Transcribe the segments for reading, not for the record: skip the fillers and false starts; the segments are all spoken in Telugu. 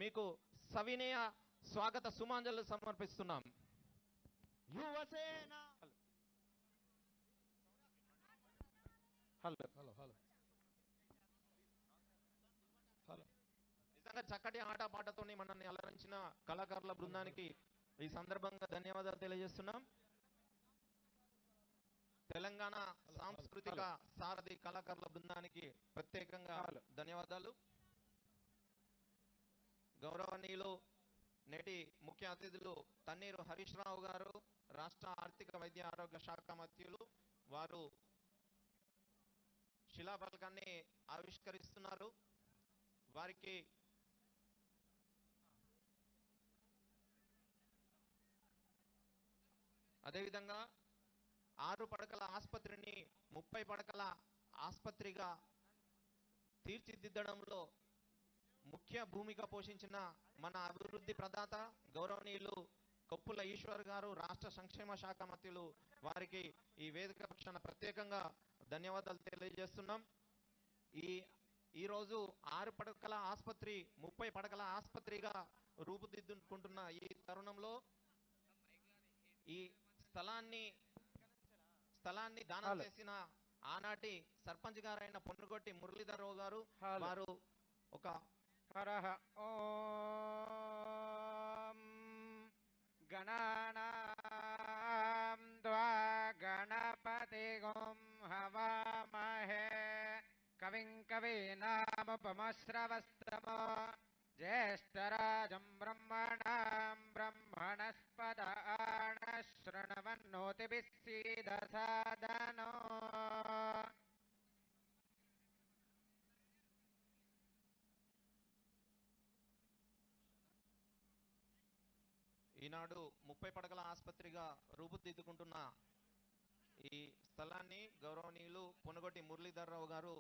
మీకు సవినయ స్వాగత సుమాంజలు సమర్పిస్తున్నాం. Yuvasena hello hello hello hello నిజంగా చక్కటి ఆటపాటతో మనల్ని అలరించిన కళాకారుల బృందానికి ఈ సందర్భంగా ధన్యవాదాలు తెలియజేస్తున్నాం. తెలంగాణ సాంస్కృతిక సారథి కళాకారుల బృందానికి ప్రత్యేకంగా ధన్యవాదాలు. గౌరవనీయులు నేటి ముఖ్య అతిథులు తన్నీరు హరీష్ రావు గారు, రాష్ట్ర ఆర్థిక వైద్య ఆరోగ్య శాఖ మంత్రులు. వారు శిలాఫలకాన్ని ఆవిష్కరిస్తున్నారు. వారికి అదేవిధంగా 6 పడకల ఆసుపత్రిని 30 పడకల ఆసుపత్రిగా తీర్చిదిద్దడంలో ముఖ్య భూమిక పోషించిన మన అభివృద్ధి ప్రదాత గౌరవనీయులు కొప్పుల ఈశ్వర్ గారు, రాష్ట్ర సంక్షేమ శాఖ మంత్రులు. వారికి ఈ వేదిక పక్షాన ప్రత్యేకంగా ధన్యవాదాలు తెలియజేస్తున్నాం. ఈరోజు 6 పడకల ఆసుపత్రి 30 పడకల ఆసుపత్రిగా రూపుదిద్దుకుంటున్న ఈ తరుణంలో ఈ స్థలాన్ని దానం చేసిన ఆనాటి సర్పంచ్ గారైన పొన్నుగొట్టి మురళీధర్ రావు గారు, వారు ఒక హరహ ఓం గణానాం త్వా గణపతిగం హవామహే కవిం కవీనాముపమశ్రవస్తమో జ్యేష్ఠరాజం బ్రహ్మణాం బ్రహ్మణస్పదాన శృణవన్నోతిభిः సీదసాదనో. ఈనాడు 30 పడకల ఆసుపత్రిగా రూపుదిద్దుకుంటున్న ఈ స్థలాన్ని గౌరవనీయులు పొనుగొట్టి మురళీధర్ రావు గారు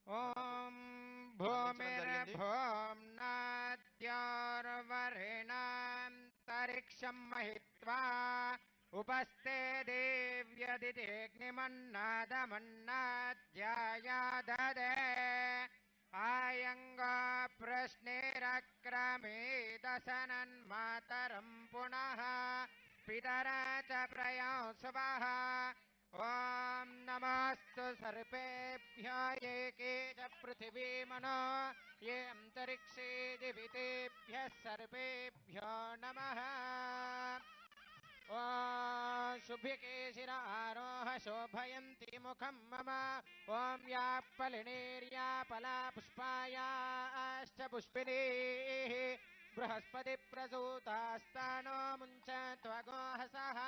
ఓం భూమిర్భూమ్నాద్యార్వరేణాంతరిక్షం మహిత్వా ఉపస్థే దేవ్యదిదేగ్నిమన్నాదమన్నాధ్యాయాదదే ఆయంగా ప్రశ్నేరక్రమేదసనన్మాతరం పునః పితర చ ప్రయాంసువః. ఓం నమస్తు సర్పేభ్యో ఏ కే చ పృథివీమనో ఏ అంతరిక్షే దివితేభ్యः సర్పేభ్యో నమః. ఓం శుభ్యకేశిరారోహ శోభయంతి ముఖం మమ. ఓం యా ఫలినేర్యా ఫలా పుష్పాయాశ్చ పుష్పిణీః బృహస్పతి ప్రసూతాస్తానో ముంచత్వగోహసః.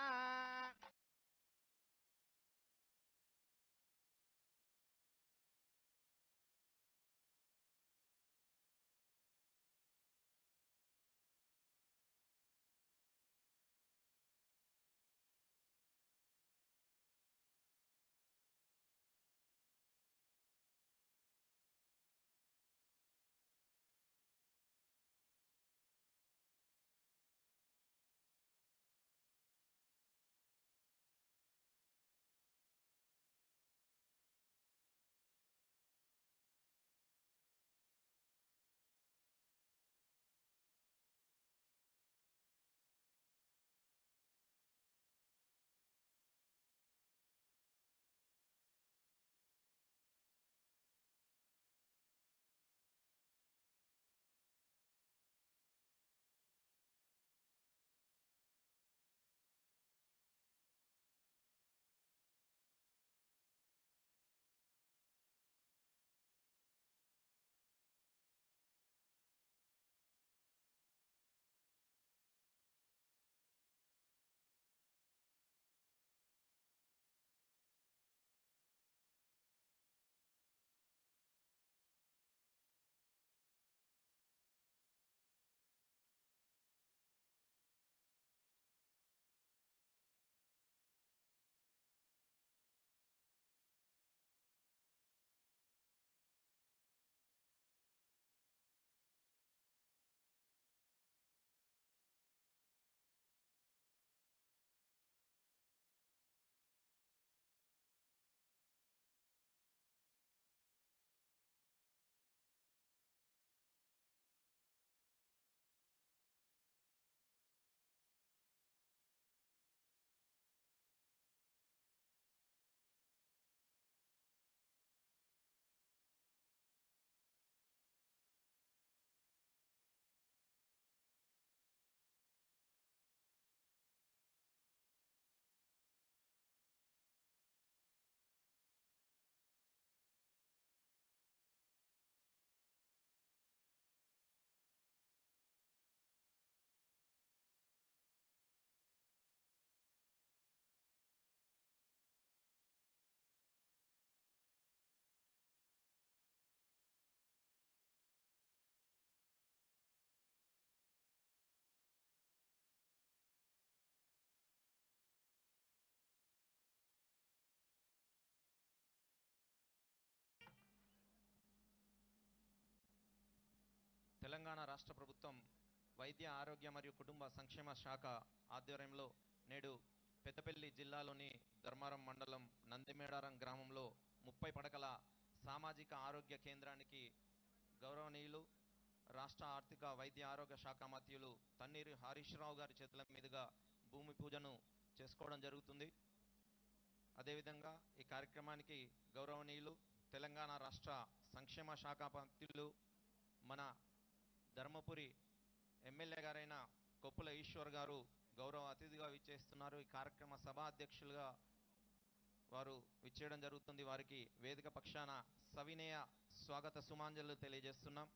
తెలంగాణ రాష్ట్ర ప్రభుత్వం వైద్య ఆరోగ్య మరియు కుటుంబ సంక్షేమ శాఖ ఆధ్వర్యంలో నేడు పెద్దపల్లి జిల్లాలోని ధర్మారం మండలం నందిమేడారం గ్రామంలో 30 పడకల సామాజిక ఆరోగ్య కేంద్రానికి గౌరవనీయులు రాష్ట్ర ఆర్థిక వైద్య ఆరోగ్య శాఖ మంత్రులు తన్నీరు హరీష్ రావు గారి చేతుల మీదుగా భూమి పూజను చేసుకోవడం జరుగుతుంది. అదేవిధంగా ఈ కార్యక్రమానికి గౌరవనీయులు తెలంగాణ రాష్ట్ర సంక్షేమ శాఖ మంత్రులు మన ధర్మపురి ఎమ్మెల్యే గారైన కొప్పుల ఈశ్వర్ గారు గౌరవ అతిథిగా విచ్చేస్తున్నారు. ఈ కార్యక్రమ సభా అధ్యక్షులుగా వారు విచ్చేయడం జరుగుతుంది. వారికి వేదిక పక్షాన సవినయ స్వాగత సుమాంజలు తెలియజేస్తున్నాం.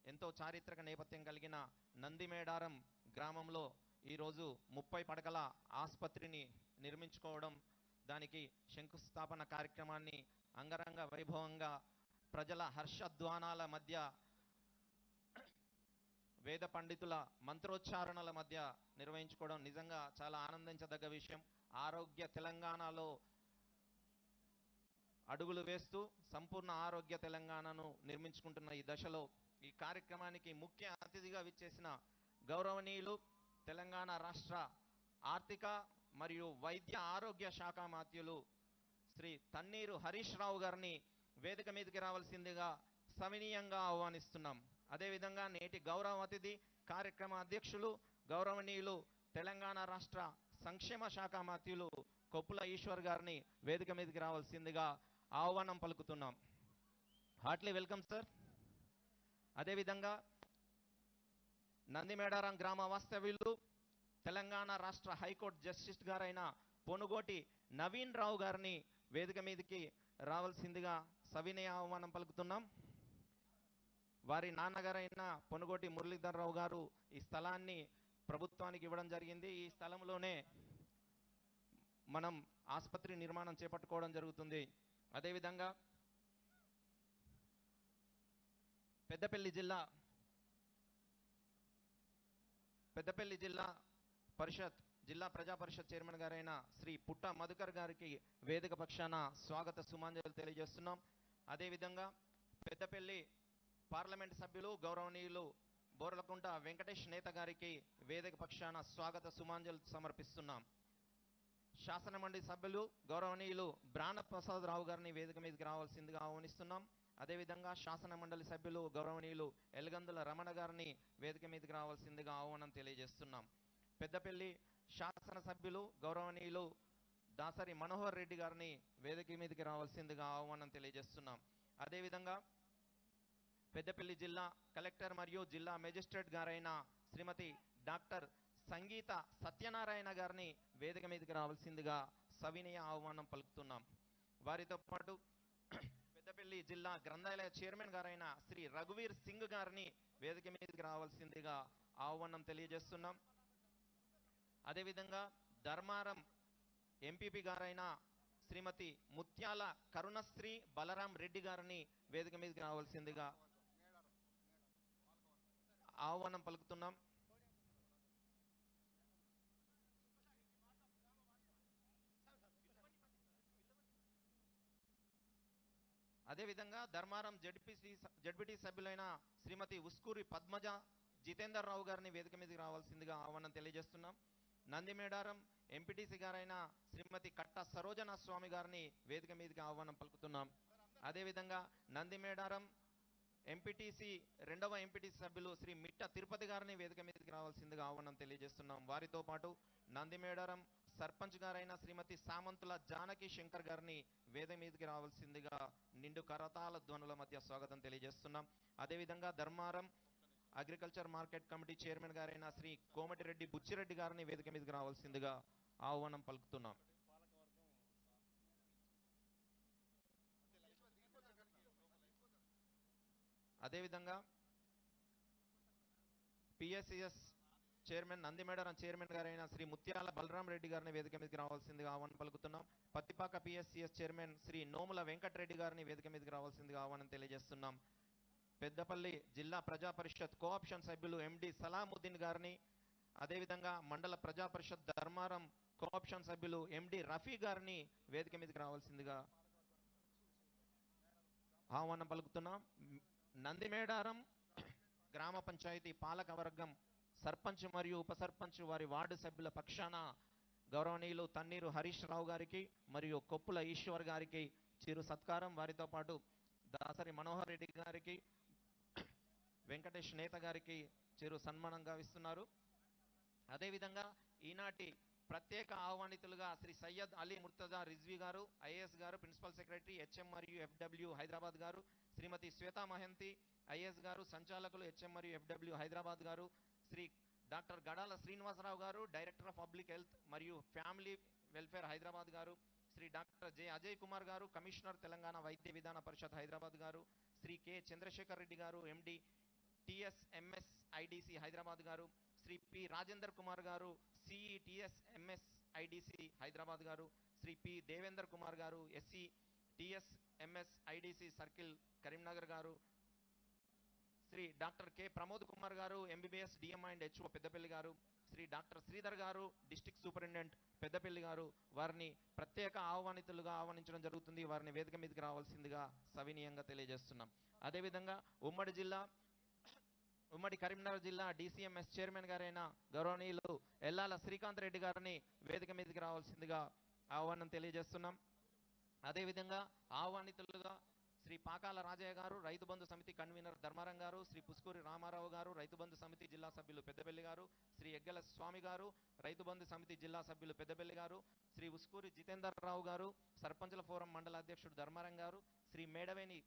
ఎంతో చారిత్రక నేపథ్యం కలిగిన నందిమేడారం గ్రామంలో ఈరోజు 30 పడకల ఆసుపత్రిని నిర్మించుకోవడం, దానికి శంకుస్థాపన కార్యక్రమాన్ని అంగరంగ వైభవంగా ప్రజల హర్షధ్వానాల మధ్య, వేద పండితుల మంత్రోచ్చారణల మధ్య నిర్వహించుకోవడం నిజంగా చాలా ఆనందించదగ్గ విషయం. ఆరోగ్య తెలంగాణలో అడుగులు వేస్తూ సంపూర్ణ ఆరోగ్య తెలంగాణను నిర్మించుకుంటున్న ఈ దశలో ఈ కార్యక్రమానికి ముఖ్య అతిథిగా విచ్చేసిన గౌరవనీయులు తెలంగాణ రాష్ట్ర ఆర్థిక మరియు వైద్య ఆరోగ్య శాఖ మంత్రులు శ్రీ తన్నీరు హరీష్ రావు గారిని వేదిక మీదకి రావాల్సిందిగా సవినీయంగా ఆహ్వానిస్తున్నాం. అదేవిధంగా నేటి గౌరవ అతిథి కార్యక్రమ అధ్యక్షులు గౌరవనీయులు తెలంగాణ రాష్ట్ర సంక్షేమ శాఖ మంత్రులు కొప్పుల ఈశ్వర్ గారిని వేదిక మీదకి రావాల్సిందిగా ఆహ్వానం పలుకుతున్నాం. Heartly welcome sir. అదేవిధంగా నందిమేడారం గ్రామ వాస్తవ్యులు తెలంగాణ రాష్ట్ర హైకోర్టు జస్టిస్ గారైన పొనుగోటి నవీన్ రావు గారిని వేదిక మీదకి రావాల్సిందిగా సవినయ ఆహ్వానం పలుకుతున్నాం. వారి నాన్నగారైన పొనుగోటి మురళీధర్ రావు గారు ఈ స్థలాన్ని ప్రభుత్వానికి ఇవ్వడం జరిగింది. ఈ స్థలంలోనే మనం ఆసుపత్రి నిర్మాణం చేపట్టుకోవడం జరుగుతుంది. అదేవిధంగా పెద్దపల్లి జిల్లా పరిషత్ జిల్లా ప్రజా పరిషత్ చైర్మన్ గారైన శ్రీ పుట్ట మధుకర్ గారికి వేదిక పక్షాన స్వాగత సుమాంజలు తెలియజేస్తున్నాం. అదేవిధంగా పెద్దపల్లి పార్లమెంట్ సభ్యులు గౌరవనీయులు బోర్లకుంట వెంకటేష్ నేత గారికి వేదిక పక్షాన స్వాగత సుమాంజలు సమర్పిస్తున్నాం. శాసన మండలి సభ్యులు గౌరవనీయులు బ్రాణ ప్రసాద్ రావు గారిని వేదిక మీదకి రావాల్సిందిగా ఆహ్వానిస్తున్నాం. అదేవిధంగా శాసన మండలి సభ్యులు గౌరవనీయులు ఎల్గందుల రమణ గారిని వేదిక మీదకి రావాల్సిందిగా ఆహ్వానం తెలియజేస్తున్నాం. పెద్దపల్లి శాసన సభ్యులు గౌరవనీయులు దాసరి మనోహర్ రెడ్డి గారిని వేదిక మీదకి రావాల్సిందిగా ఆహ్వానం తెలియజేస్తున్నాం. అదేవిధంగా పెద్దపల్లి జిల్లా కలెక్టర్ మరియు జిల్లా మెజిస్ట్రేట్ గారైన శ్రీమతి డాక్టర్ సంగీత సత్యనారాయణ గారిని వేదిక మీదకి రావాల్సిందిగా సవినయ ఆహ్వానం పలుకుతున్నాం. వారితో పాటు పెద్దపల్లి జిల్లా గ్రంథాలయ చైర్మన్ గారైన శ్రీ రఘువీర్ సింగ్ గారిని వేదిక మీదకి రావాల్సిందిగా ఆహ్వానం తెలియజేస్తున్నాం. అదేవిధంగా ధర్మారం ఎంపీపీ గారైన శ్రీమతి ముత్యాల కరుణశ్రీ బలరాం రెడ్డి గారిని వేదిక మీదకి రావాల్సిందిగా ఆహ్వానం పలుకుతున్నాం. అదేవిధంగా ధర్మారం జడ్పీటీ సభ్యులైన శ్రీమతి ఉస్కూరి పద్మజ జితేందర్ రావు గారిని వేదిక మీదకి రావాల్సిందిగా ఆహ్వానం తెలియజేస్తున్నాం. నందిమేడారం ఎంపీటీసీ గారైన శ్రీమతి కట్ట సరోజన స్వామి గారిని వేదిక మీదకి ఆహ్వానం పలుకుతున్నాం. అదేవిధంగా నందిమేడారం ఎంపీటీసీ రెండవ ఎంపీటీసీ సభ్యులు శ్రీ మిట్ట తిరుపతి గారిని వేదిక మీదకి రావాల్సిందిగా ఆహ్వానం తెలియజేస్తున్నాం. వారితో పాటు నందిమేడారం సర్పంచ్ గారైన శ్రీమతి సామంతుల జానకి శంకర్ గారిని వేదిక మీదకి రావాల్సిందిగా నిండు కరతాళ ధ్వనుల మధ్య స్వాగతం తెలియజేస్తున్నాం. అదేవిధంగా Dharmaram agriculture market committee chairman గారైన శ్రీ కోమటిరెడ్డి బుచ్చిరెడ్డి గారిని వేదిక మీదకి రావాల్సిందిగా ఆహ్వానం పలుకుతున్నాం. అదేవిధంగా పిఎస్సిఎస్ చైర్మన్ నందిమేడారం చైర్మన్ గారైన శ్రీ ముత్యాల బలరాం రెడ్డి గారిని వేదిక మీదకి రావాల్సిందిగా ఆహ్వానం పలుకుతున్నాం. పత్తిపాక పిఎస్సిఎస్ చైర్మన్ శ్రీ నోముల వెంకటరెడ్డి గారిని వేదిక మీదకి రావాల్సిందిగా ఆహ్వానం తెలియజేస్తున్నాం. పెద్దపల్లి జిల్లా ప్రజా పరిషత్ కోఆప్షన్ సభ్యులు ఎండి సలాముద్దీన్ గారిని, అదేవిధంగా మండల ప్రజా పరిషత్ ధర్మారం కోఆప్షన్ సభ్యులు ఎండి రఫీ గారిని వేదిక మీదకి రావాల్సిందిగా ఆహ్వానం పలుకుతున్నాం. నందిమేడారం గ్రామ పంచాయతీ పాలక వర్గం సర్పంచ్ మరియు ఉప సర్పంచ్ వారి వార్డు సభ్యుల పక్షాన గౌరవనీయులు తన్నీరు హరీష్ రావు గారికి మరియు కొప్పుల ఈశ్వర్ గారికి చిరు సత్కారం, వారితో పాటు దాసరి మనోహర్ రెడ్డి గారికి, వెంకటేష్ నేత గారికి చిరు సన్మానం గావిస్తున్నారు. అదేవిధంగా ఈనాటి ప్రత్యేక ఆహ్వానితులుగా శ్రీ సయ్యద్ అలీ ముర్తజా రిజ్వీ గారు, ఐఏఎస్ గారు, ప్రిన్సిపల్ సెక్రటరీ హెచ్ఎం మరియు ఎఫ్డబ్ల్యూ హైదరాబాద్ గారు, శ్రీమతి శ్వేతా మహంతి ఐఏఎస్ గారు, సంచాలకులు హెచ్ఎం మరియు ఎఫ్డబ్ల్యూ హైదరాబాద్ గారు, శ్రీ డాక్టర్ గడాల శ్రీనివాసరావు గారు, డైరెక్టర్ ఆఫ్ పబ్లిక్ హెల్త్ మరియు ఫ్యామిలీ వెల్ఫేర్ హైదరాబాద్ గారు, శ్రీ డాక్టర్ జె అజయ్ కుమార్ గారు, కమిషనర్ తెలంగాణ వైద్య విధాన పరిషత్ హైదరాబాద్ గారు, శ్రీ కె చంద్రశేఖర్ రెడ్డి గారు, ఎండి టిఎస్ఎంఎస్ ఐడిసి హైదరాబాద్ గారు, శ్రీ పి రాజేందర్ కుమార్ గారు, సిఈ టిఎస్ఎంఎస్ ఐడిసి హైదరాబాద్ గారు, శ్రీ పి దేవేందర్ కుమార్ గారు, SE TSMS IDC circle Karimnagar గారు, శ్రీ డాక్టర్ కె ప్రమోద్ కుమార్ గారు, MBBS DM and HO Peddapalli గారు, శ్రీ డాక్టర్ శ్రీధర్ గారు, డిస్ట్రిక్ట్ సూపరింటెండెంట్ పెద్దపల్లి గారు, వారిని ప్రత్యేక ఆహ్వానితులుగా ఆహ్వానించడం జరుగుతుంది. వారిని వేదిక మీదకి రావాల్సిందిగా సవినీయంగా తెలియజేస్తున్నాం. అదేవిధంగా ఉమ్మడి కరీంనగర్ జిల్లా డిసిఎంఎస్ చైర్మన్ గారైన గౌరవనీయులు ఎల్లాల శ్రీకాంత్ రెడ్డి గారిని వేదిక మీదకి రావాల్సిందిగా ఆహ్వానం తెలియజేస్తున్నాం. అదేవిధంగా ఆహ్వానితులుగా శ్రీ పాకాల రాజయ్య గారు, రైతు బంధు సమితి కన్వీనర్ ధర్మారం గారు, శ్రీ పుస్కూరి రామారావు గారు, రైతు బంధు సమితి జిల్లా సభ్యులు పెద్దపల్లి గారు, శ్రీ ఎగ్గల స్వామి గారు, రైతు బంధు సమితి జిల్లా సభ్యులు పెద్దపల్లి గారు, శ్రీ ఉస్కూరి జితేందర్ రావు గారు, సర్పంచుల ఫోరం మండల అధ్యక్షుడు ధర్మారం గారు, శ్రీ మేడవేని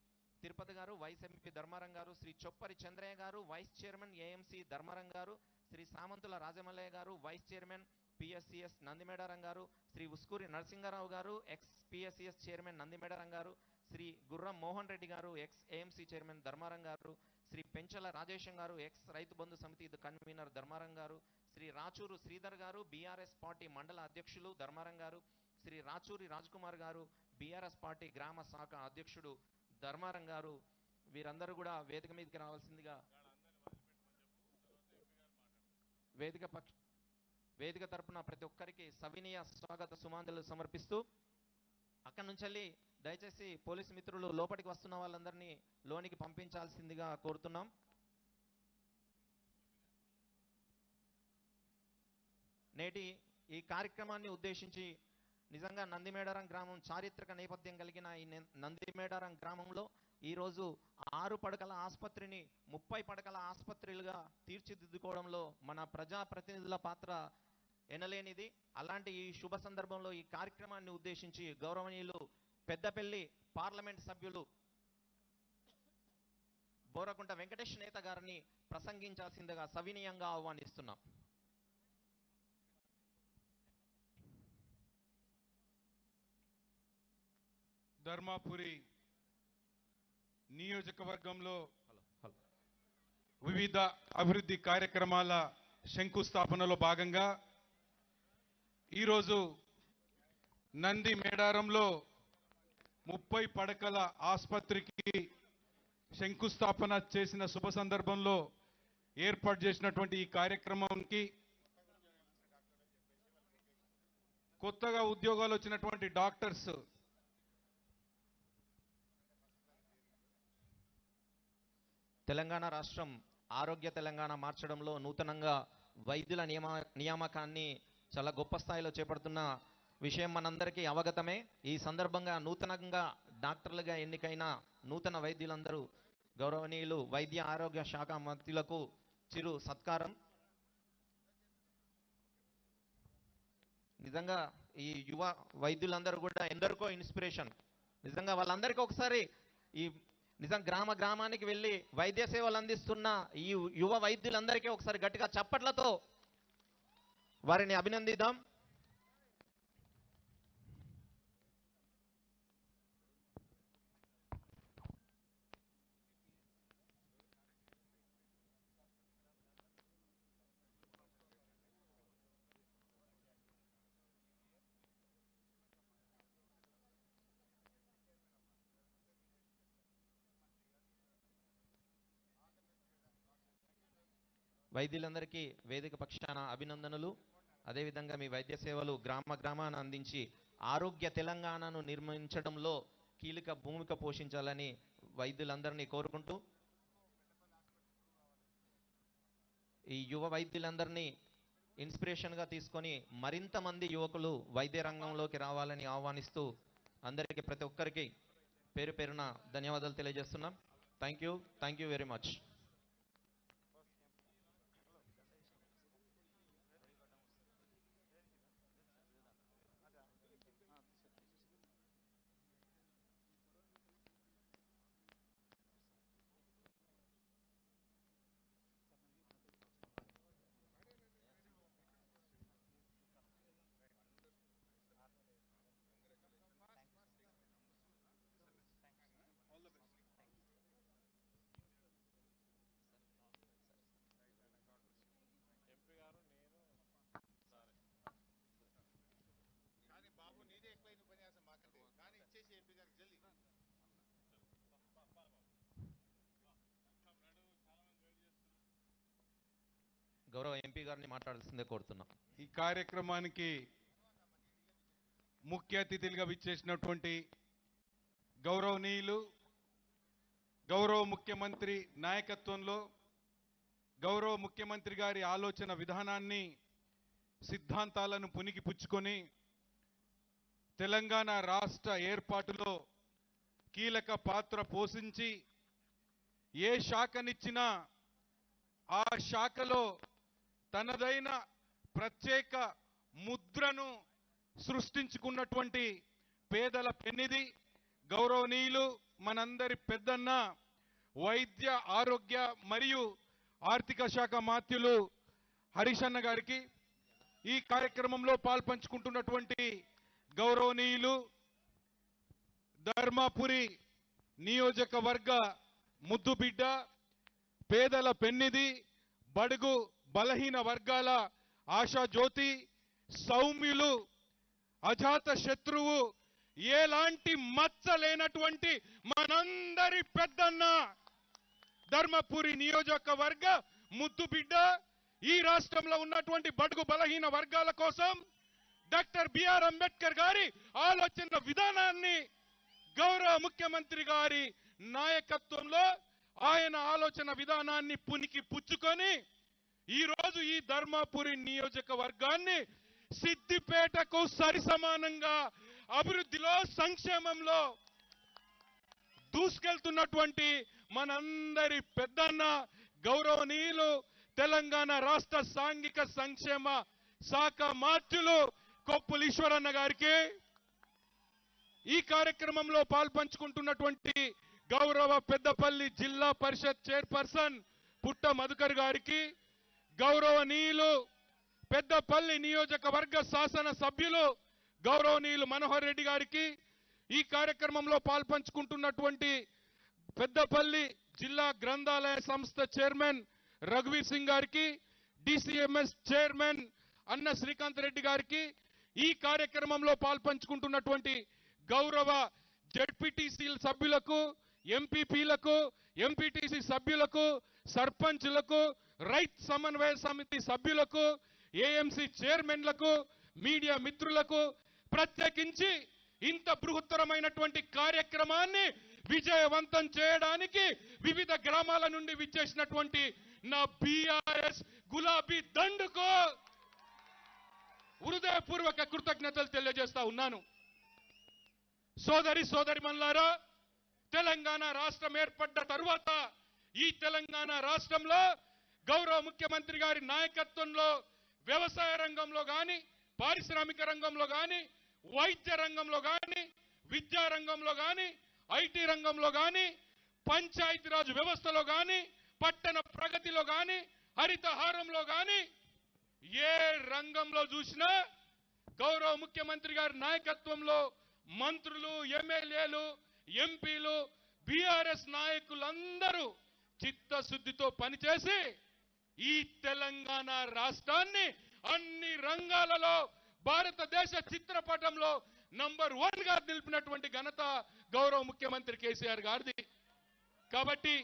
తిరుపతి గారు, వైస్ ఎంపీ ధర్మారం గారు, శ్రీ చొప్పరి చంద్రయ్య గారు, వైస్ చైర్మన్ ఏఎంసీ ధర్మారం గారు, శ్రీ సామంతుల రాజమల్లయ్య గారు, వైస్ చైర్మన్ పిఎస్సిఎస్ నందిమేడారం గారు, శ్రీ ఉస్కూరి నరసింగారావు గారు, ఎక్స్ పిఎస్సిఎస్ చైర్మన్ నందిమేడారం గారు, శ్రీ గుర్రం మోహన్ రెడ్డి గారు, ఎక్స్ ఏఎంసీ చైర్మన్ ధర్మారం గారు, శ్రీ పెంచల రాజేశం గారు, ఎక్స్ రైతు బంధు సమితి కన్వీనర్ ధర్మారం గారు, శ్రీ రాచూరు శ్రీధర్ గారు, బీఆర్ఎస్ పార్టీ మండల అధ్యక్షులు ధర్మారం గారు, శ్రీ రాచూరి రాజ్కుమార్ గారు, బీఆర్ఎస్ పార్టీ గ్రామ శాఖ అధ్యక్షుడు ధర్మారం గారు, వీరందరూ కూడా వేదిక మీదకి రావాల్సిందిగా వేదిక తరపున ప్రతి ఒక్కరికి సవినీయ స్వాగత సుమాంజలు సమర్పిస్తూ అక్కడి నుంచి దయచేసి పోలీసు మిత్రులు లోపలికి వస్తున్న వాళ్ళందరినీ లోనికి పంపించాల్సిందిగా కోరుతున్నాం. నేటి ఈ కార్యక్రమాన్ని ఉద్దేశించి నిజంగా నందిమేడారం గ్రామం చారిత్రక నేపథ్యం కలిగిన ఈ నందిమేడారం గ్రామంలో ఈరోజు 6 పడకల ఆసుపత్రిని 30 పడకల ఆసుపత్రులుగా తీర్చిదిద్దుకోవడంలో మన ప్రజాప్రతినిధుల పాత్ర ఎనలేనిది. అలాంటి ఈ శుభ సందర్భంలో ఈ కార్యక్రమాన్ని ఉద్దేశించి గౌరవనీయులు పెద్దపల్లి పార్లమెంట్ సభ్యులు బోరకుంట వెంకటేష్ నేత గారిని ప్రసంగించాల్సిందిగా సవినీయంగా ఆహ్వానిస్తున్నాం. ధర్మాపురి నియోజకవర్గంలో వివిధ అభివృద్ధి కార్యక్రమాల శంకుస్థాపనలో భాగంగా ఈరోజు నంది మేడారంలో 30 పడకల ఆసుపత్రికి శంకుస్థాపన చేసిన శుభ సందర్భంలో ఏర్పాటు చేసినటువంటి ఈ కార్యక్రమానికి కొత్తగా ఉద్యోగాలు వచ్చినటువంటి డాక్టర్స్ తెలంగాణ రాష్ట్రం ఆరోగ్య తెలంగాణ మార్చడంలో నూతనంగా వైద్యుల నియామకాన్ని చాలా గొప్ప స్థాయిలో చేపడుతున్న విషయం మనందరికీ అవగతమే. ఈ సందర్భంగా నూతనంగా డాక్టర్లుగా ఎన్నికైన నూతన వైద్యులందరూ గౌరవనీయులు వైద్య ఆరోగ్య శాఖ మంత్రులకు చిరు సత్కారం. నిజంగా ఈ యువ వైద్యులందరూ కూడా ఎందరికో ఇన్స్పిరేషన్. నిజంగా వాళ్ళందరికీ ఒకసారి ఈ నిజం గ్రామానికి వెళ్ళి వైద్య సేవలు అందిస్తున్న ఈ యువ వైద్యులందరికీ ఒకసారి గట్టిగా చప్పట్లతో వారిని అభినందిద్దాం. వైద్యులందరికీ వేదిక పక్షాన అభినందనలు. అదేవిధంగా మీ వైద్య సేవలు గ్రామాన్ని అందించి ఆరోగ్య తెలంగాణను నిర్మించడంలో కీలక భూమిక పోషించాలని వైద్యులందరినీ కోరుకుంటూ ఈ యువ వైద్యులందరినీ ఇన్స్పిరేషన్గా తీసుకొని మరింత మంది యువకులు వైద్య రంగంలోకి రావాలని ఆహ్వానిస్తూ అందరికీ ప్రతి ఒక్కరికి పేరు పేరున ధన్యవాదాలు తెలియజేస్తున్నాం. Thank you very much. గౌరవ ఎంపీ గారిని మాట్లాడాల్సిందే కోరుతున్నాం. ఈ కార్యక్రమానికి ముఖ్య అతిథులుగా విచ్చేసినటువంటి గౌరవనీయులు గౌరవ ముఖ్యమంత్రి నాయకత్వంలో గౌరవ ముఖ్యమంత్రి గారి ఆలోచన విధానాన్ని సిద్ధాంతాలను పునికి పుచ్చుకొని తెలంగాణ రాష్ట్ర ఏర్పాటులో కీలక పాత్ర పోషించి ఏ శాఖనిచ్చినా ఆ శాఖలో తనదైన ప్రత్యేక ముద్రను సృష్టించుకున్నటువంటి పేదల పెన్నిది గౌరవనీయులు మనందరి పెద్దన్న వైద్య ఆరోగ్య మరియు ఆర్థిక శాఖ మాత్యులు హరీష్ అన్న గారికి, ఈ కార్యక్రమంలో పాల్పంచుకుంటున్నటువంటి గౌరవనీయులు ధర్మపురి నియోజకవర్గ ముద్దుబిడ్డ, పేదల పెన్నిది, బడుగు బలహీన వర్గాల ఆశాజ్యోతి, సౌమ్యులు, అజాత శత్రువు, ఎలాంటి మచ్చ లేనటువంటి మనందరి పెద్దన్న ధర్మపురి నియోజకవర్గ ముద్దుబిడ్డ, ఈ రాష్ట్రంలో ఉన్నటువంటి బడుగు బలహీన వర్గాల కోసం డాక్టర్ బిఆర్ అంబేద్కర్ గారి ఆలోచన విధానాన్ని గౌరవ ముఖ్యమంత్రి గారి నాయకత్వంలో ఆయన ఆలోచన విధానాన్ని పునికి పుచ్చుకొని ఈ రోజు ఈ ధర్మపురి నియోజకవర్గాన్ని సిద్దిపేటకు సరిసమానంగా అభివృద్ధిలో సంక్షేమంలో దూసుకెళ్తున్నటువంటి మనందరి పెద్దన్న గౌరవనీయులు తెలంగాణ రాష్ట్ర సాంఘిక సంక్షేమ శాఖ మాత్యులు కొప్పుల ఈశ్వరన్న గారికి, ఈ కార్యక్రమంలో పాల్పంచుకుంటున్నటువంటి గౌరవ పెద్దపల్లి జిల్లా పరిషత్ చైర్పర్సన్ పుట్ట మధుకర్ గారికి, గౌరవనీయులు పెద్దపల్లి నియోజకవర్గ శాసన సభ్యులు గౌరవనీయులు మనోహర్ రెడ్డి గారికి, ఈ కార్యక్రమంలో పాల్పంచుకుంటున్నటువంటి పెద్దపల్లి జిల్లా గ్రంథాలయ సంస్థ చైర్మన్ రఘువీర్ సింగ్ గారికి, డిసిఎంఎస్ చైర్మన్ అన్న శ్రీకాంత్ రెడ్డి గారికి, ఈ కార్యక్రమంలో పాల్పంచుకుంటున్నటువంటి గౌరవ జెడ్పీటీసీ సభ్యులకు, ఎంపీపీలకు, ఎంపీటీసీ సభ్యులకు, సర్పంచులకు, రైతు సమన్వయ సమితి సభ్యులకు, ఏఎంసీ చైర్మన్లకు, మీడియా మిత్రులకు, ప్రత్యేకించి ఇంత బృహత్తరమైనటువంటి కార్యక్రమాన్ని విజయవంతం చేయడానికి వివిధ గ్రామాల నుండి విచ్చేసినటువంటి నా బీఆర్ఎస్ గులాబీ దండుకు హృదయపూర్వక కృతజ్ఞతలు తెలియజేస్తా ఉన్నాను. సోదరిమణులారా, తెలంగాణ రాష్ట్రం ఏర్పడ్డ తరువాత ఈ తెలంగాణ రాష్ట్రంలో గౌరవ ముఖ్యమంత్రి గారి నాయకత్వంలో వ్యవసాయ రంగంలో గాని, పారిశ్రామిక రంగంలో గాని, వైద్య రంగంలో గాని, విద్యా రంగంలో గాని, ఐటీ రంగంలో గాని, పంచాయతీరాజ్ వ్యవస్థలో గాని, పట్టణ ప్రగతిలో గాని, హరితహారంలో గాని, ఏ రంగంలో చూసినా గౌరవ ముఖ్యమంత్రి గారి నాయకత్వంలో మంత్రులు, ఎమ్మెల్యేలు, ఎంపీలు, బీఆర్ఎస్ నాయకులందరూ చిత్తశుద్ధితో పనిచేసి ఈ తెలంగాణ రాష్ట్రాన్ని అన్ని రంగాలలో భారతదేశ చిత్రపటంలో నంబర్ 1 గా నిలిపినటువంటి ఘనత గౌరవ ముఖ్యమంత్రి కేసీఆర్ గారిది. కాబట్టి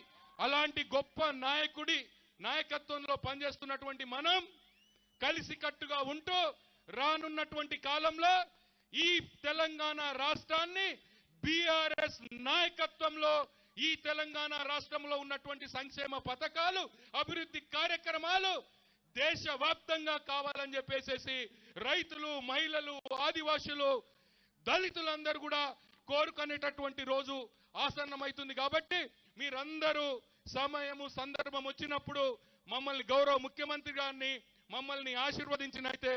అలాంటి గొప్ప నాయకుడి నాయకత్వంలో పనిచేస్తున్నటువంటి మనం కలిసికట్టుగా ఉంటూ రానున్నటువంటి కాలంలో ఈ తెలంగాణ రాష్ట్రాన్ని బీఆర్ఎస్ నాయకత్వంలో ఈ తెలంగాణ రాష్ట్రంలో ఉన్నటువంటి సంక్షేమ పథకాలు, అభివృద్ధి కార్యక్రమాలు దేశవ్యాప్తంగా కావాలని చెప్పేసి రైతులు, మహిళలు, ఆదివాసులు, దళితులందరూ కూడా కోరుకునేటటువంటి రోజు ఆసన్నమైతుంది. కాబట్టి మీరందరూ సమయము సందర్భం వచ్చినప్పుడు మమ్మల్ని గౌరవ ముఖ్యమంత్రి గారిని మమ్మల్ని ఆశీర్వదించినైతే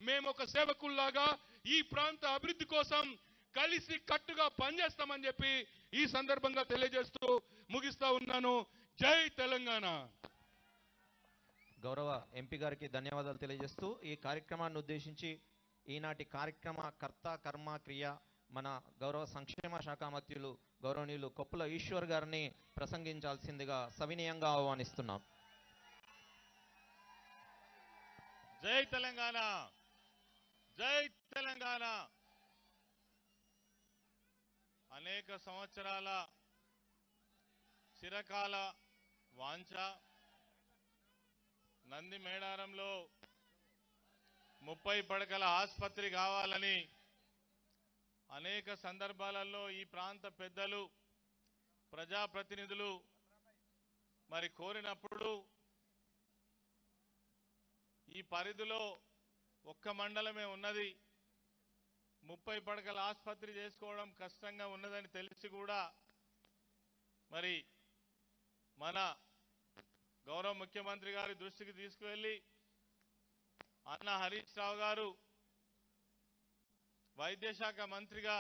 మేము ఒక సేవకుల్లాగా ఈ ప్రాంత అభివృద్ధి కోసం కలిసి కట్టుగా పనిచేస్తామని చెప్పి ఈ సందర్భంగా తెలియజేస్తూ ముగిస్తా ఉన్నాను. జై తెలంగాణ. గౌరవ ఎంపీ గారికి ధన్యవాదాలు తెలియజేస్తూ ఈ కార్యక్రమాన్ని ఉద్దేశించి ఈనాటి కార్యక్రమ కర్త కర్మ క్రియ మన గౌరవ సంక్షేమ శాఖ మంత్రులు గౌరవనీయులు కొప్పుల ఈశ్వర్ గారిని ప్రసంగించాల్సిందిగా సవినయంగా ఆహ్వానిస్తున్నాం. జై తెలంగాణ, జై తెలంగాణ. అనేక సంవత్సరాల చిరకాల వాంఛ నంది మేడారంలో 30 పడకల ఆసుపత్రి కావాలని అనేక సందర్భాలలో ఈ ప్రాంత పెద్దలు, ప్రజాప్రతినిధులు మరి కోరినప్పుడు ఈ పరిధిలో ఒక్క మండలమే ఉన్నది, 30 పడకల ఆసుపత్రి చేసుకోవడం కష్టంగా ఉన్నదని తెలిసి కూడా మరి మన గౌరవ ముఖ్యమంత్రి గారి దృష్టికి తీసుకువెళ్ళి అన్న హరీష్ రావు గారు వైద్య శాఖ మంత్రిగా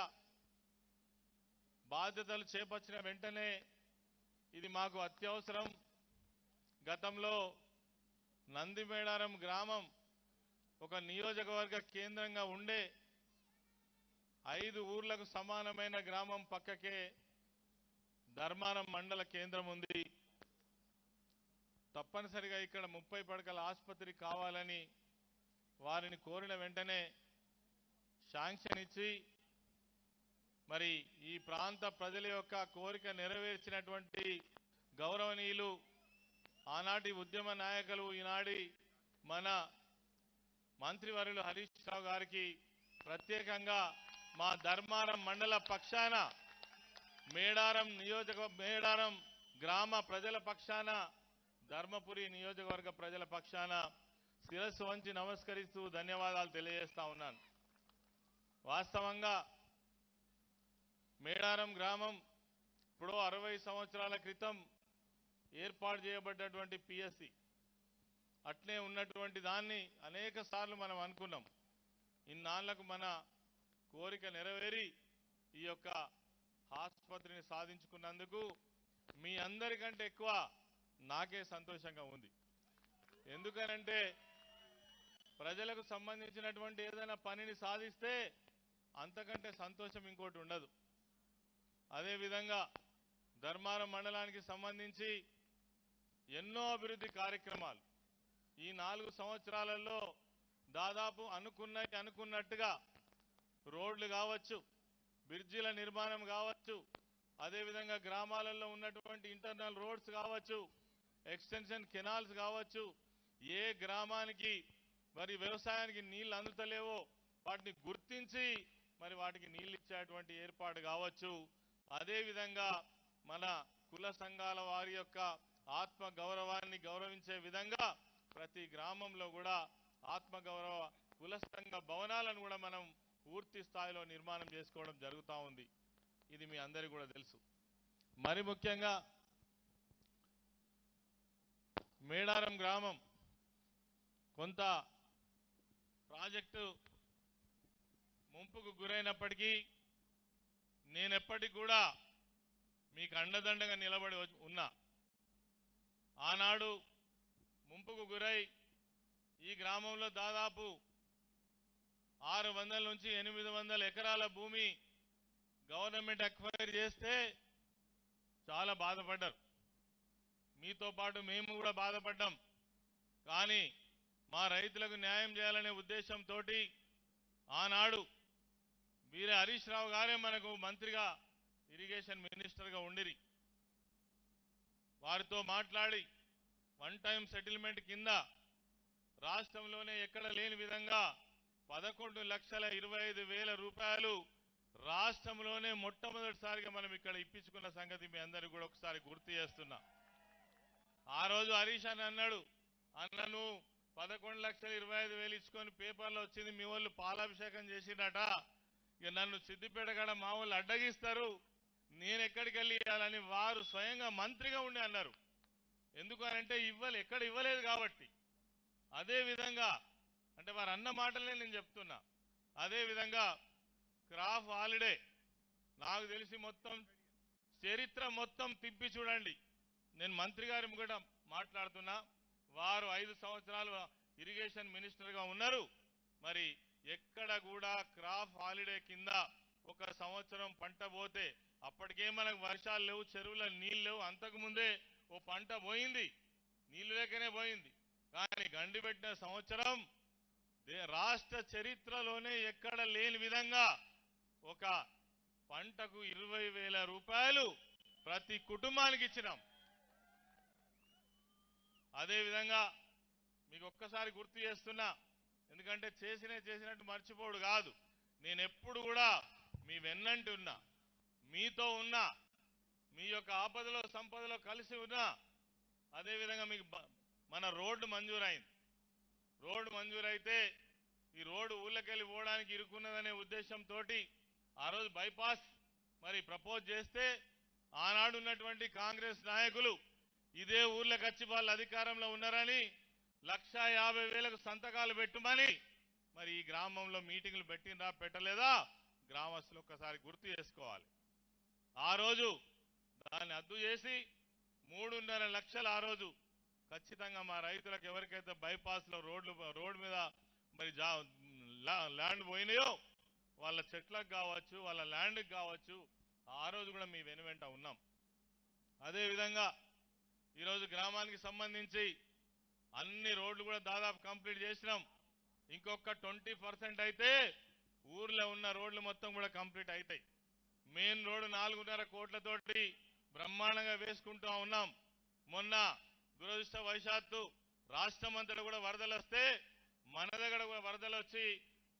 బాధ్యతలు చేపట్టిన వెంటనే ఇది మాకు అత్యవసరం. గతంలో నందిమేడారం గ్రామం ఒక నియోజకవర్గ కేంద్రంగా ఉండే 5 ఊర్లకు సమానమైన గ్రామం పక్కకే ధర్మారం మండల కేంద్రం ఉంది. తప్పనిసరిగా ఇక్కడ 30 పడకల ఆసుపత్రి కావాలని వారిని కోరిన వెంటనే శాంక్షన్ ఇచ్చి మరి ఈ ప్రాంత ప్రజల యొక్క కోరిక నెరవేర్చినటువంటి గౌరవనీయులు ఆనాటి ఉద్యమ నాయకులు, ఈనాటి మన మంత్రివర్యులు హరీష్ రావు గారికి ప్రత్యేకంగా మా ధర్మారం మండల పక్షాన, మేడారం గ్రామ ప్రజల పక్షాన, ధర్మపురి నియోజకవర్గ ప్రజల పక్షాన శిరస్సు వంచి నమస్కరిస్తూ ధన్యవాదాలు తెలియజేస్తా ఉన్నాను. వాస్తవంగా మేడారం గ్రామం ఇప్పుడు 60 సంవత్సరాల క్రితం ఏర్పాటు చేయబడ్డటువంటి పిఎస్సి అట్లే ఉన్నటువంటి దాన్ని అనేక సార్లు మనం అనుకున్నాం. ఇన్నాళ్లకు మన కోరిక నెరవేరి ఈ యొక్క ఆసుపత్రిని సాధించుకున్నందుకు మీ అందరికంటే ఎక్కువ నాకే సంతోషంగా ఉంది. ఎందుకనంటే ప్రజలకు సంబంధించినటువంటి ఏదైనా పనిని సాధిస్తే అంతకంటే సంతోషం ఇంకోటి ఉండదు. అదేవిధంగా ధర్మారం మండలానికి సంబంధించి ఎన్నో అభివృద్ధి కార్యక్రమాలు ఈ 4 సంవత్సరాలలో దాదాపు అనుకున్నట్టుగా రోడ్లు కావచ్చు, బ్రిడ్జిల నిర్మాణం కావచ్చు, అదేవిధంగా గ్రామాలలో ఉన్నటువంటి ఇంటర్నల్ రోడ్స్ కావచ్చు, ఎక్స్టెన్షన్ కెనాల్స్ కావచ్చు, ఏ గ్రామానికి మరి వ్యవసాయానికి నీళ్లు అందుతలేవో వాటిని గుర్తించి మరి వాటికి నీళ్లు ఇచ్చేటువంటి ఏర్పాటు కావచ్చు. అదేవిధంగా మన కుల సంఘాల వారి యొక్క ఆత్మ గౌరవాన్ని గౌరవించే విధంగా ప్రతి గ్రామంలో కూడా ఆత్మగౌరవ కుల సంఘ భవనాలను కూడా మనం పూర్తి స్థాయిలో నిర్మాణం చేసుకోవడం జరుగుతూ ఉంది. ఇది మీ అందరికీ కూడా తెలుసు. మరి ముఖ్యంగా మేడారం గ్రామం కొంత ప్రాజెక్టు ముంపుకు గురైనప్పటికీ నేనెప్పటికీ కూడా మీకు అండదండగా నిలబడి ఉన్నా. ఆనాడు ముంపుకు గురై ఈ గ్రామంలో దాదాపు 600 నుంచి 800 ఎకరాల భూమి గవర్నమెంట్ అక్వైర్ చేస్తే చాలా బాధపడ్డారు. మీతో పాటు మేము కూడా బాధపడ్డాం. కానీ మా రైతులకు న్యాయం చేయాలనే ఉద్దేశంతో ఆనాడు వీరే హరీష్ రావు గారే మనకు మంత్రిగా, ఇరిగేషన్ మినిస్టర్గా ఉండిరి. వారితో మాట్లాడి 1 టైం సెటిల్మెంట్ కింద రాష్ట్రంలోనే ఎక్కడ లేని విధంగా 11,25,000 రూపాయలు రాష్ట్రంలోనే మొట్టమొదటిసారిగా మనం ఇక్కడ ఇప్పించుకున్న సంగతి మీ అందరికీ కూడా ఒకసారి గుర్తు చేస్తున్నా. ఆ రోజు హరీష్ అని అన్నాడు, అన్న నువ్వు 11,25,000 ఇచ్చుకొని పేపర్లో వచ్చింది మీ వాళ్ళు పాలాభిషేకం చేసిండట. ఇక నన్ను సిద్దిపేట కాడ మా వాళ్ళు అడ్డగిస్తారు, నేను ఎక్కడికి వెళ్ళి ఇవ్వాలని వారు స్వయంగా మంత్రిగా ఉండి అన్నారు. ఎందుకు అనంటే ఎక్కడ ఇవ్వలేదు కాబట్టి. అదే విధంగా అంటే వారు అన్న మాటలనే నేను చెప్తున్నా. అదే విధంగా క్రాప్ హాలిడే నాకు తెలిసి మొత్తం చరిత్ర మొత్తం తిప్పి చూడండి. నేను మంత్రి గారి ముంగట మాట్లాడుతున్నా. వారు 5 సంవత్సరాలు ఇరిగేషన్ మినిస్టర్గా ఉన్నారు. మరి ఎక్కడ కూడా క్రాప్ హాలిడే కింద ఒక సంవత్సరం పంట పోతే అప్పటికే మనకు వర్షాలు లేవు, చెరువుల నీళ్ళు లేవు. అంతకుముందే ఓ పంట పోయింది, నీళ్లు లేకనే పోయింది. కానీ గండి పెట్టిన సంవత్సరం రాష్ట్ర చరిత్రలోనే ఎక్కడ లేని విధంగా ఒక పంటకు 20,000 రూపాయలు ప్రతి కుటుంబానికి ఇచ్చినాం. అదేవిధంగా మీకు ఒక్కసారి గుర్తు చేస్తున్నా, ఎందుకంటే చేసినట్టు మర్చిపోడు కాదు. నేను ఎప్పుడు కూడా మీ వెన్నంటి ఉన్నా, మీతో ఉన్నా, మీ యొక్క ఆపదలో సంపదలో కలిసి ఉన్నా. అదేవిధంగా మీకు మన రోడ్డు మంజూరైంది. రోడ్డు మంజూరైతే ఈ రోడ్డు ఊళ్ళకెళ్ళి పోవడానికి ఇరుక్కున్నదనే ఉద్దేశంతో ఆ రోజు బైపాస్ మరి ప్రపోజ్ చేస్తే ఆనాడు ఉన్నటువంటి కాంగ్రెస్ నాయకులు ఇదే ఊర్లకు వచ్చి వాళ్ళు అధికారంలో ఉన్నారని 1,50,000 సంతకాలు పెట్టుమని మరి ఈ గ్రామంలో మీటింగ్లు పెట్టినరా పెట్టలేదా గ్రామస్తులు ఒక్కసారి గుర్తు చేసుకోవాలి. ఆ రోజు దాన్ని అద్దు చేసి 3.5 లక్షలు ఆ రోజు ఖచ్చితంగా మా రైతులకు ఎవరికైతే బైపాస్లో రోడ్డు మీద మరి ల్యాండ్ పోయినాయో వాళ్ళ చెట్లకు కావచ్చు, వాళ్ళ ల్యాండ్కి కావచ్చు, ఆ రోజు కూడా మీ వెనువెంట ఉన్నాం. అదేవిధంగా ఈరోజు గ్రామానికి సంబంధించి అన్ని రోడ్లు కూడా దాదాపు కంప్లీట్ చేసినాం. ఇంకొక 20% అయితే ఊర్లో ఉన్న రోడ్లు మొత్తం కూడా కంప్లీట్ అవుతాయి. మెయిన్ రోడ్డు 4.5 కోట్లతోటి బ్రహ్మాండంగా వేసుకుంటూ ఉన్నాం. మొన్న దురదృష్టవశాత్తు రాష్ట్రం అంతటా కూడా వరదలు వస్తే మన దగ్గర కూడా వరదలు వచ్చి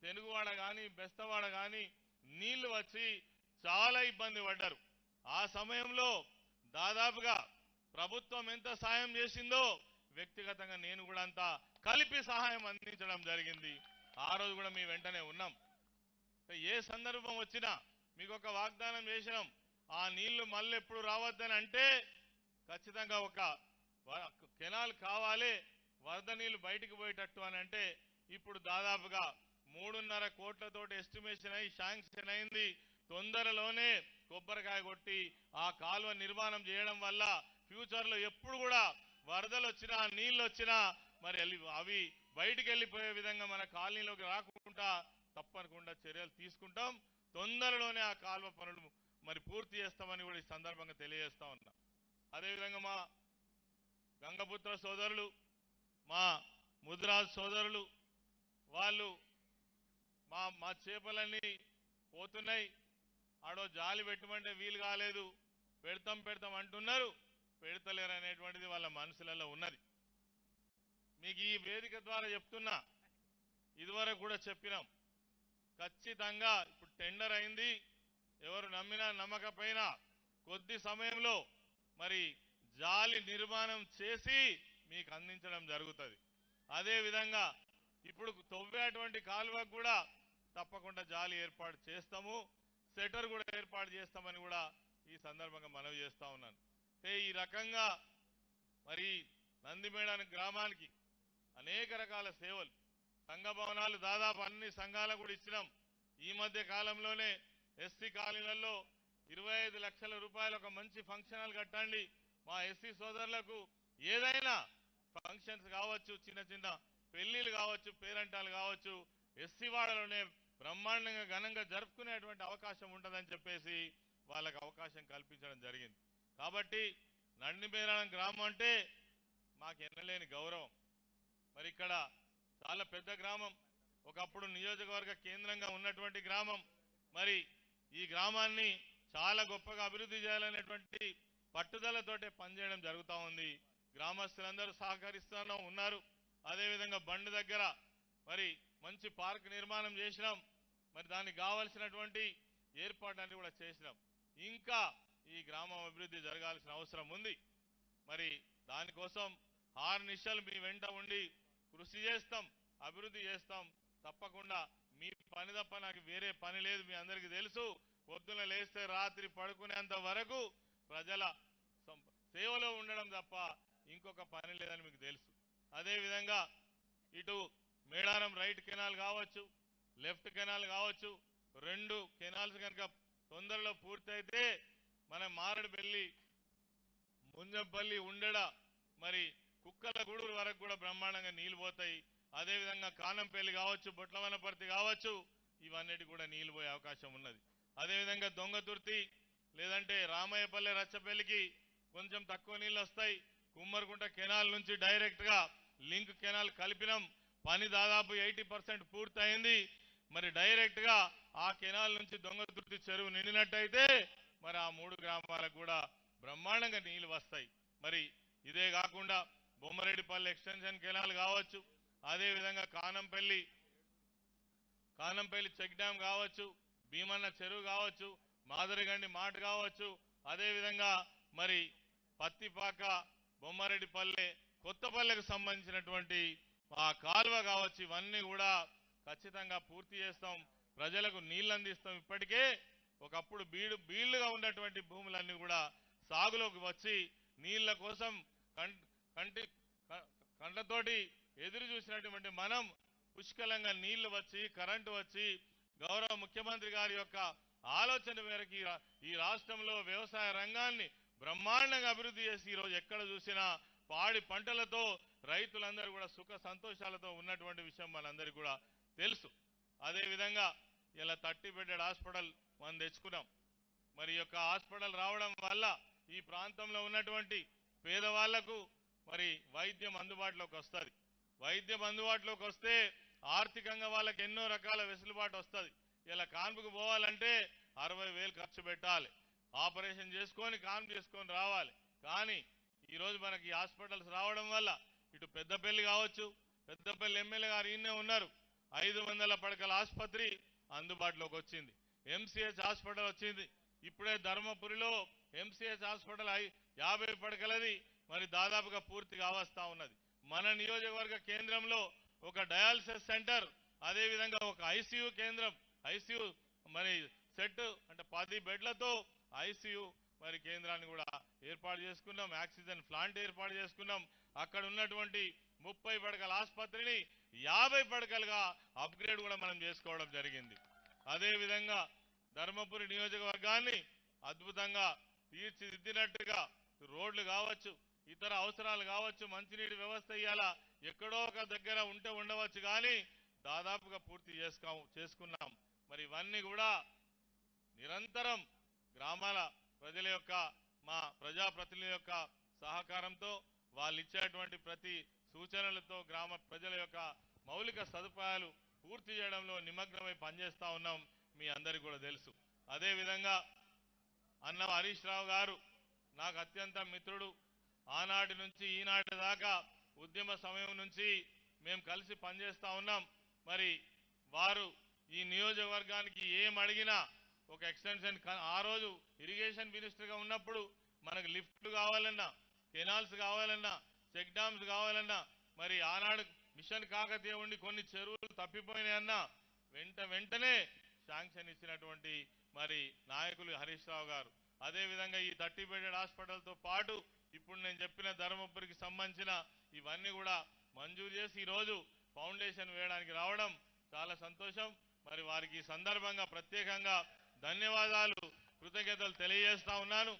తెనుగువాడ కానీ బెస్తవాడ కానీ నీళ్లు వచ్చి చాలా ఇబ్బంది పడ్డారు. ఆ సమయంలో దాదాపుగా ప్రభుత్వం ఎంత సాయం చేసిందో వ్యక్తిగతంగా నేను కూడా అంతా కలిపి సహాయం అందించడం జరిగింది. ఆ రోజు కూడా మీ వెంటనే ఉన్నాం. ఏ సందర్భం వచ్చినా మీకు ఒక వాగ్దానం చేసినాం, ఆ నీళ్లు మళ్ళీ ఎప్పుడు రావద్దని అంటే ఖచ్చితంగా ఒక కెనాల్ కావాలి, వరద నీళ్లు బయటికి పోయేటట్టు అని అంటే ఇప్పుడు దాదాపుగా 3.5 కోట్లతోటి ఎస్టిమేషన్ అయి శాంక్షన్ అయింది. తొందరలోనే కొబ్బరికాయ కొట్టి ఆ కాలువ నిర్మాణం చేయడం వల్ల ఫ్యూచర్లో ఎప్పుడు కూడా వరదలు వచ్చినా నీళ్ళు వచ్చినా మరి అవి బయటికి వెళ్ళిపోయే విధంగా మన కాలనీలోకి రాకుండా తప్పకుండా చర్యలు తీసుకుంటాం. తొందరలోనే ఆ కాలువ పనులు మరి పూర్తి చేస్తామని కూడా ఈ సందర్భంగా తెలియజేస్తా ఉన్నా. అదేవిధంగా మా గంగపుత్ర సోదరులు, మా ముద్రాజ్ సోదరులు వాళ్ళు మా చేపలన్నీ పోతున్నాయి, ఆడో జాలి పెట్టమంటే వీలు కాలేదు, పెడతాం అంటున్నారు, పెడతలేరు అనేటువంటిది వాళ్ళ మనసులలో ఉన్నది. మీకు ఈ వేదిక ద్వారా చెప్తున్నా, ఇదివరకు కూడా చెప్పినాం, ఖచ్చితంగా ఇప్పుడు టెండర్ అయింది, ఎవరు నమ్మినా నమ్మకపోయినా కొద్ది సమయంలో మరి జాలి నిర్మాణం చేసి మీకు అందించడం జరుగుతుంది. అదేవిధంగా ఇప్పుడు తవ్వేటువంటి కాలువకు కూడా తప్పకుండా జాలి ఏర్పాటు చేస్తాము, సెటర్ కూడా ఏర్పాటు చేస్తామని కూడా ఈ సందర్భంగా మనవి చేస్తా ఉన్నాను. ఈ రకంగా మరి నందిమేడ గ్రామానికి అనేక రకాల సేవలు, సంఘ భవనాలు దాదాపు అన్ని సంఘాలకు కూడా ఇచ్చినాం. ఈ మధ్య కాలంలోనే ఎస్సీ కాలనీలలో 25 లక్షల రూపాయలు ఒక మంచి ఫంక్షన్ హాల్ కట్టండి, మా ఎస్సీ సోదరులకు ఏదైనా ఫంక్షన్స్ కావచ్చు, చిన్న చిన్న పెళ్లిళ్ళు కావచ్చు, పేరంటాలు కావచ్చు, ఎస్సీ వాడలోనే బ్రహ్మాండంగా ఘనంగా జరుపుకునేటువంటి అవకాశం ఉంటుందని చెప్పేసి వాళ్ళకు అవకాశం కల్పించడం జరిగింది. కాబట్టి నందిమేళం గ్రామం అంటే మాకు ఎన్నలేని గౌరవం. మరి ఇక్కడ చాలా పెద్ద గ్రామం, ఒకప్పుడు నియోజకవర్గ కేంద్రంగా ఉన్నటువంటి గ్రామం. మరి ఈ గ్రామాన్ని చాలా గొప్పగా అభివృద్ధి చేయాలనేటువంటి పట్టుదలతోటే పనిచేయడం జరుగుతూ ఉంది. గ్రామస్తులందరూ సహకరిస్తూనే ఉన్నారు. అదేవిధంగా బండి దగ్గర మరి మంచి పార్క్ నిర్మాణం చేసినాం, మరి దానికి కావాల్సినటువంటి ఏర్పాట్లన్నీ కూడా చేసినాం. ఇంకా ఈ గ్రామం అభివృద్ధి జరగాల్సిన అవసరం ఉంది. మరి దానికోసం హార్నిషల్ మీ వెంట ఉండి కృషి చేస్తాం, అభివృద్ధి చేస్తాం. తప్పకుండా మీ పని తప్ప నాకు వేరే పని లేదు, మీ అందరికీ తెలుసు. పొద్దున లేస్తే రాత్రి పడుకునేంత వరకు ప్రజల సేవలో ఉండడం తప్ప ఇంకొక పని లేదని మీకు తెలుసు. అదేవిధంగా ఇటు మేడారం రైట్ కెనాల్ కావచ్చు, లెఫ్ట్ కెనాల్ కావచ్చు, 2 కెనాల్స్ కనుక తొందరలో పూర్తయితే మన మారడుపల్లి, ముంజంపల్లి, ఉండడ, మరి కుక్కల గూడూరు వరకు కూడా బ్రహ్మాండంగా నీళ్లు పోతాయి. అదేవిధంగా కానంపల్లి కావచ్చు, బొట్లవనపర్తి కావచ్చు, ఇవన్నిటి కూడా నీళ్లు పోయే అవకాశం ఉన్నది. అదేవిధంగా దొంగతుర్తి లేదంటే రామయ్యపల్లి, రచ్చపల్లికి కొంచెం తక్కువ నీళ్ళు వస్తాయి. కుమ్మరికుంట కెనాల్ నుంచి డైరెక్ట్ గా లింక్ కెనాల్ కలిపినాం, పని దాదాపు 80% పూర్తయింది. మరి డైరెక్ట్ గా ఆ కెనాల్ నుంచి దొంగతుర్తి చెరువు నిండినట్టయితే మరి ఆ 3 గ్రామాలకు కూడా బ్రహ్మాండంగా నీళ్లు వస్తాయి. మరి ఇదే కాకుండా బొమ్మరెడ్డిపల్లి ఎక్స్టెన్షన్ కెనాల్ కావచ్చు, అదేవిధంగా కానంపల్లి చెక్ డ్యాం కావచ్చు, భీమన్న చెరువు కావచ్చు, మాదిరిగండి మాట కావచ్చు, అదేవిధంగా మరి పత్తిపాక, బొమ్మారెడ్డిపల్లె, కొత్తపల్లెకు సంబంధించినటువంటి ఆ కాలువ కావచ్చు, ఇవన్నీ కూడా ఖచ్చితంగా పూర్తి చేస్తాం. ప్రజలకు నీళ్లు అందిస్తాం. ఇప్పటికే ఒకప్పుడు బీళ్లుగా ఉన్నటువంటి భూములన్నీ కూడా సాగులోకి వచ్చి నీళ్ల కోసం కంటతోటి ఎదురు చూసినటువంటి మనం పుష్కలంగా నీళ్లు వచ్చి, కరెంటు వచ్చి, గౌరవ ముఖ్యమంత్రి గారి యొక్క ఆలోచన మేరకు ఈ రాష్ట్రంలో వ్యవసాయ రంగాన్ని బ్రహ్మాండంగా అభివృద్ధి చేసి ఈరోజు ఎక్కడ చూసినా పాడి పంటలతో రైతులందరూ కూడా సుఖ సంతోషాలతో ఉన్నటువంటి విషయం మనందరికీ కూడా తెలుసు. అదేవిధంగా ఇలా 30 బెడెడ్ హాస్పిటల్ మనం తెచ్చుకున్నాం. మరి యొక్క హాస్పిటల్ రావడం వల్ల ఈ ప్రాంతంలో ఉన్నటువంటి పేదవాళ్లకు మరి వైద్యం అందుబాటులోకి వస్తుంది. వైద్యం అందుబాటులోకి వస్తే ఆర్థికంగా వాళ్ళకి ఎన్నో రకాల వెసులుబాటు వస్తుంది. ఇలా కాన్పుకు పోవాలంటే 60,000 ఖర్చు పెట్టాలి, ఆపరేషన్ చేసుకొని కాన్పు చేసుకొని రావాలి. కానీ ఈరోజు మనకి హాస్పిటల్స్ రావడం వల్ల ఇటు పెద్దపల్లి కావచ్చు, పెద్దపల్లి ఎమ్మెల్యే గారు ఈయనే ఉన్నారు, 500 పడకల ఆసుపత్రి అందుబాటులోకి వచ్చింది. ఎంసీహెచ్ హాస్పిటల్ వచ్చింది. ఇప్పుడే ధర్మపురిలో ఎంసీహెచ్ హాస్పిటల్ 50 పడకలది మరి దాదాపుగా పూర్తిగా అవస్థా ఉన్నది. మన నియోజకవర్గ కేంద్రంలో ఒక డయాలసిస్ సెంటర్, అదేవిధంగా ఒక ఐసీయూ కేంద్రం, ఐసీయూ మరి సెట్ అంటే 10 బెడ్లతో ఐసీయూ మరి కేంద్రాన్ని కూడా ఏర్పాటు చేసుకున్నాం. ఆక్సిజన్ ప్లాంట్ ఏర్పాటు చేసుకున్నాం. అక్కడ ఉన్నటువంటి 30 పడకల ఆసుపత్రిని 50 పడకలుగా అప్గ్రేడ్ కూడా మనం చేసుకోవడం జరిగింది. అదేవిధంగా ధర్మపురి నియోజకవర్గాన్ని అద్భుతంగా తీర్చిదిద్దినట్టుగా రోడ్లు కావచ్చు, ఇతర అవసరాలు కావచ్చు, మంచినీటి వ్యవస్థ ఇయ్యాల ఎక్కడో ఒక దగ్గర ఉంటే ఉండవచ్చు, కానీ దాదాపుగా పూర్తి చేసుకున్నాం. మరి ఇవన్నీ కూడా నిరంతరం గ్రామాల ప్రజల యొక్క, మా ప్రజాప్రతినిధుల యొక్క సహకారంతో, వాళ్ళు ఇచ్చేటువంటి ప్రతి సూచనలతో గ్రామ ప్రజల యొక్క మౌలిక సదుపాయాలు పూర్తి చేయడంలో నిమగ్నమై పనిచేస్తా ఉన్నాం. మీ అందరికీ కూడా తెలుసు. అదేవిధంగా అన్న హరీష్ రావు గారు నాకు అత్యంత మిత్రుడు. ఆనాటి నుంచి ఈనాటి దాకా ఉద్యమ సమయం నుంచి మేము కలిసి పనిచేస్తా ఉన్నాం. మరి వారు ఈ నియోజకవర్గానికి ఏం అడిగినా ఒక ఎక్స్టెన్షన్, ఆ రోజు ఇరిగేషన్ మినిస్టర్గా ఉన్నప్పుడు మనకు లిఫ్ట్లు కావాలన్నా, కెనాల్స్ కావాలన్నా, చెక్ డ్యామ్స్ కావాలన్నా, మరి ఆనాడు మిషన్ కాకతీయ ఉండి కొన్ని చెరువులు తప్పిపోయినాయన్నా వెంటనే శాంక్షన్ ఇచ్చినటువంటి మరి నాయకులు హరీష్ రావు గారు. అదేవిధంగా ఈ 30 బెడెడ్ హాస్పిటల్తో పాటు ఇప్పుడు నేను చెప్పిన ధర్మపురికి సంబంధించిన ఇవన్నీ కూడా మంజూరు చేసి ఈరోజు ఫౌండేషన్ వేయడానికి రావడం చాలా సంతోషం. మరి వారికి ఈ సందర్భంగా ప్రత్యేకంగా ధన్యవాదాలు, కృతజ్ఞతలు తెలియజేస్తా ఉన్నాను.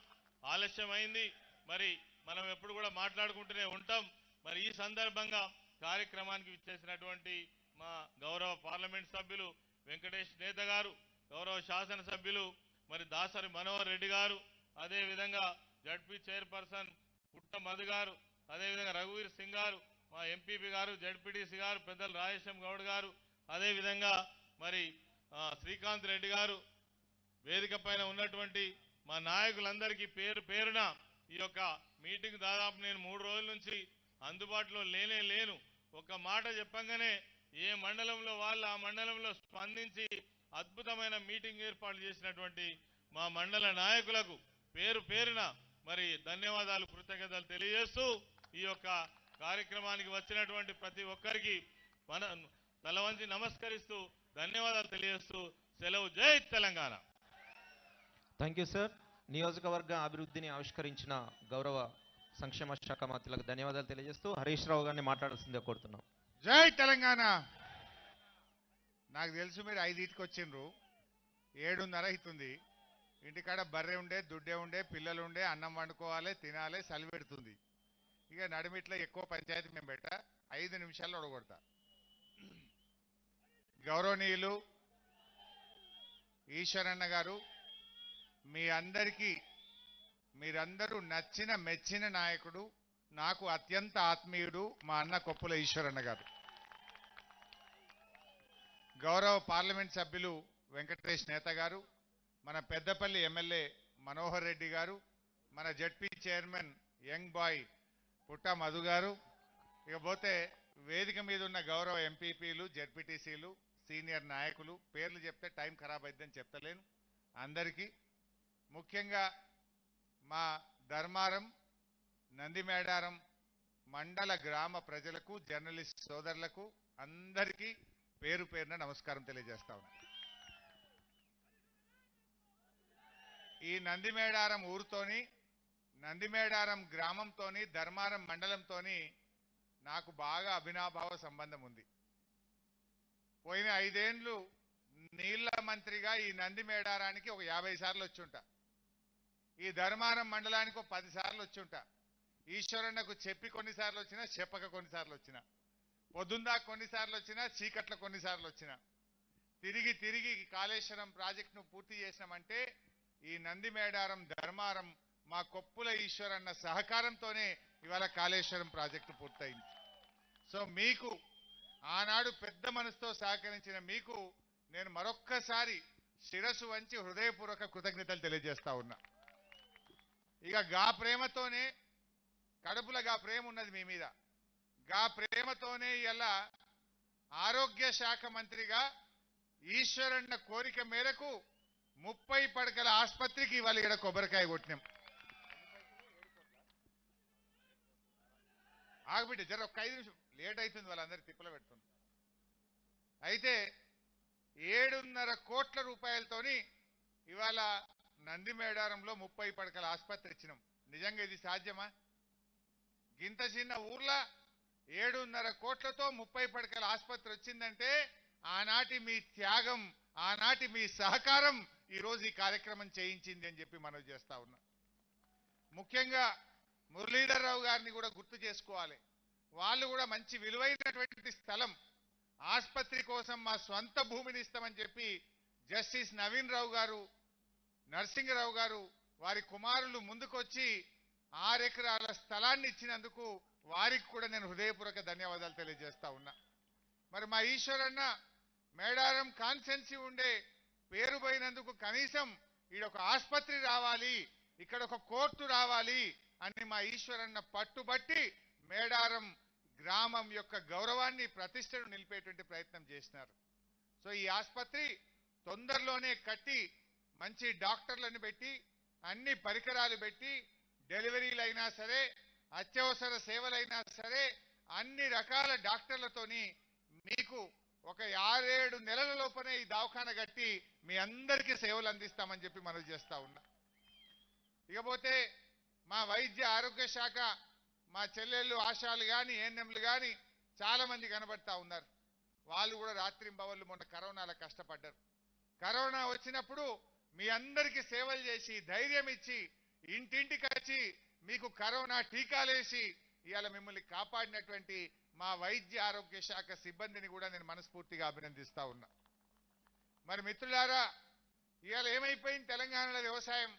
ఆలస్యమైంది, మరి మనం ఎప్పుడు కూడా మాట్లాడుకుంటూనే ఉంటాం. మరి ఈ సందర్భంగా కార్యక్రమానికి విచ్చేసినటువంటి మా గౌరవ పార్లమెంట్ సభ్యులు వెంకటేష్ నేత గారు, గౌరవ శాసనసభ్యులు మరి దాసరి మనోహర్ రెడ్డి గారు, అదేవిధంగా జడ్పీ చైర్పర్సన్ పుట్ట మధు గారు, అదేవిధంగా రఘువీర్ సింగ్ గారు, మా ఎంపీపీ గారు, జడ్పీటీసీ గారు పెద్దలు రాజేశం గౌడ్ గారు, అదేవిధంగా మరి శ్రీకాంత్ రెడ్డి గారు, వేదిక పైన ఉన్నటువంటి మా నాయకులందరికీ పేరు పేరున ఈ యొక్క మీటింగ్ దాదాపు నేను 3 రోజుల నుంచి అందుబాటులో లేను. ఒక మాట చెప్పంగానే ఏ మండలంలో వాళ్ళు ఆ మండలంలో స్పందించి అద్భుతమైన మీటింగ్ ఏర్పాటు చేసినటువంటి మా మండల నాయకులకు పేరు పేరున మరి ధన్యవాదాలు, కృతజ్ఞతలు తెలియజేస్తూ ఈ యొక్క కార్యక్రమానికి వచ్చినటువంటి ప్రతి ఒక్కరికి మన తల వంచి నమస్కరిస్తూ ధన్యవాదాలు తెలియజేస్తూ సెలవు. జై తెలంగాణ. Thank you sir. నియోజకవర్గ అభివృద్ధిని ఆవిష్కరించిన గౌరవ సంక్షేమ శాఖ మంత్రులకు ధన్యవాదాలు తెలియజేస్తూ హరీష్ రావు గారిని మాట్లాడాల్సిందే కోరుతున్నాం. జై తెలంగాణ. నాకు తెలుసు మీరు 5కి వచ్చిండ్రు, 7:30 అవుతుంది. ఇంటికాడ బర్రె ఉండే, దుడ్డే ఉండే, పిల్లలు ఉండే, అన్నం వండుకోవాలి, తినాలి, చలి పెడుతుంది. ఇక నడిమిట్లో ఎక్కువ పంచాయతీ మేము పెట్ట 5 నిమిషాల్లో ఒడగొడతా. గౌరవనీయులు ఈశ్వరన్న గారు, మీ అందరికీ మీరందరూ నచ్చిన మెచ్చిన నాయకుడు, నాకు అత్యంత ఆత్మీయుడు మా అన్న కొప్పుల ఈశ్వరన్న గారు. గౌరవ పార్లమెంట్ సభ్యులు వెంకటేష్ నేత గారు, మన పెద్దపల్లి ఎమ్మెల్యే మనోహర్ రెడ్డి గారు, మన జడ్పీ చైర్మన్ యంగ్ బాయ్ పుట్ట మధు గారు, ఇకపోతే వేదిక మీద ఉన్న గౌరవ ఎంపీపీలు, జడ్పీటీసీలు, సీనియర్ నాయకులు, పేర్లు చెప్తే టైం ఖరాబ్ అయిద్దని చెప్తలేను. అందరికీ ముఖ్యంగా మా ధర్మారం, నందిమేడారం మండల గ్రామ ప్రజలకు, జర్నలిస్ట్ సోదరులకు అందరికీ పేరు పేరున నమస్కారం తెలియజేస్తా ఉన్నా. ఈ నందిమేడారం ఊరుతోని, నందిమేడారం గ్రామంతోని, ధర్మారం మండలంతోని నాకు బాగా అభినాభావ సంబంధం ఉంది. పోయిన 5 ఏళ్ళు నీళ్ల మంత్రిగా ఈ నందిమేడారానికి ఒక 50 సార్లు వచ్చుంటా. ఈ ధర్మారం మండలానికి ఒక 10 సార్లు వచ్చుంటా. ఈశ్వరన్నకు చెప్పి కొన్నిసార్లు వచ్చినా, చెప్పక కొన్నిసార్లు వచ్చినా, పొద్దుందా కొన్నిసార్లు వచ్చినా, చీకట్ల కొన్నిసార్లు వచ్చినా, తిరిగి తిరిగి కాళేశ్వరం ప్రాజెక్టును పూర్తి చేసినామంటే ఈ నందిమేడారం, ధర్మారం మా కొప్పుల ఈశ్వరన్న సహకారంతోనే ఇవాళ కాళేశ్వరం ప్రాజెక్టు పూర్తయింది. సో మీకు ఆనాడు పెద్ద మనసుతో సహకరించిన మీకు నేను మరొక్కసారి శిరస్సు వంచి హృదయపూర్వక కృతజ్ఞతలు తెలియజేస్తా ఉన్నా. ఇక గా ప్రేమతోనే, కడుపులో గా ప్రేమ ఉన్నది మీ మీద, గా ప్రేమతోనే ఇలా ఆరోగ్య శాఖ మంత్రిగా ఈశ్వరన్న కోరిక మేరకు 30 పడకల ఆసుపత్రికి ఇవాళ ఇక్కడ కొబ్బరికాయ కొట్టినాం. ఆగబిడ్డ జర ఒక 5 నిమిషం లేట్ అవుతుంది, వాళ్ళందరూ తిప్పలు పెడుతుంది. అయితే 7.5 కోట్ల రూపాయలతోని ఇవాళ నందిమేడారంలో 30 పడకల ఆసుపత్రి ఇచ్చినాం. నిజంగా ఇది సాధ్యమా? గింత చిన్న ఊర్లో 7.5 కోట్లతో 30 పడకల ఆసుపత్రి వచ్చిందంటే ఆనాటి మీ త్యాగం, ఆనాటి మీ సహకారం ఈరోజు ఈ కార్యక్రమం చేయించింది అని చెప్పి మనం చేస్తా ఉన్నాం. ముఖ్యంగా మురళీధర్ రావు గారిని కూడా గుర్తు చేసుకోవాలి. వాళ్ళు కూడా మంచి విలువైనటువంటి స్థలం, ఆసుపత్రి కోసం మా స్వంత భూమిని ఇస్తామని చెప్పి జస్టిస్ నవీన్ రావు గారు, నరసింగరావు గారు వారి కుమారులు ముందుకొచ్చి 6 ఎకరాల స్థలాన్ని ఇచ్చినందుకు వారికి కూడా నేను హృదయపూర్వక ధన్యవాదాలు తెలియజేస్తా ఉన్నా. మరి మా ఈశ్వరన్న మేడారం కాన్స్టెన్సీ ఉండే పేరు పోయినందుకు కనీసం ఈడొక ఆసుపత్రి రావాలి, ఇక్కడ ఒక కోర్టు రావాలి అని మా ఈశ్వరన్న పట్టుబట్టి మేడారం గ్రామం యొక్క గౌరవాన్ని, ప్రతిష్టను నిలిపేటువంటి ప్రయత్నం చేసినారు. సో ఈ ఆసుపత్రి తొందరలోనే కట్టి మంచి డాక్టర్లను పెట్టి, అన్ని పరికరాలు పెట్టి, డెలివరీలైనా సరే, అత్యవసర సేవలైనా సరే అన్ని రకాల డాక్టర్లతోని మీకు ఒక 6-7 నెలల లోపనే ఈ దవాఖాన కట్టి మీ అందరికీ సేవలు అందిస్తామని చెప్పి మనం చేస్తా ఉన్నా. ఇకపోతే మా వైద్య ఆరోగ్య శాఖ, మా చెల్లెళ్ళు ఆశాలు కానీ, ఏఎన్ఎంలు కానీ చాలా మంది కనబడతా ఉన్నారు. వాళ్ళు కూడా రాత్రింబవళ్ళు మొన్న కరోనాలో కష్టపడ్డారు. కరోనా వచ్చినప్పుడు మీ అందరికీ సేవలు చేసి, ధైర్యం ఇచ్చి, ఇంటింటికి వచ్చి మీకు కరోనా టీకాలేసి ఇవాళ మిమ్మల్ని కాపాడినటువంటి మా వైద్య ఆరోగ్య శాఖ సిబ్బందిని కూడా నేను మనస్ఫూర్తిగా అభినందిస్తా ఉన్నా. మరి మిత్రులారా, ఇవాళ ఏమైపోయింది తెలంగాణలో వ్యవసాయం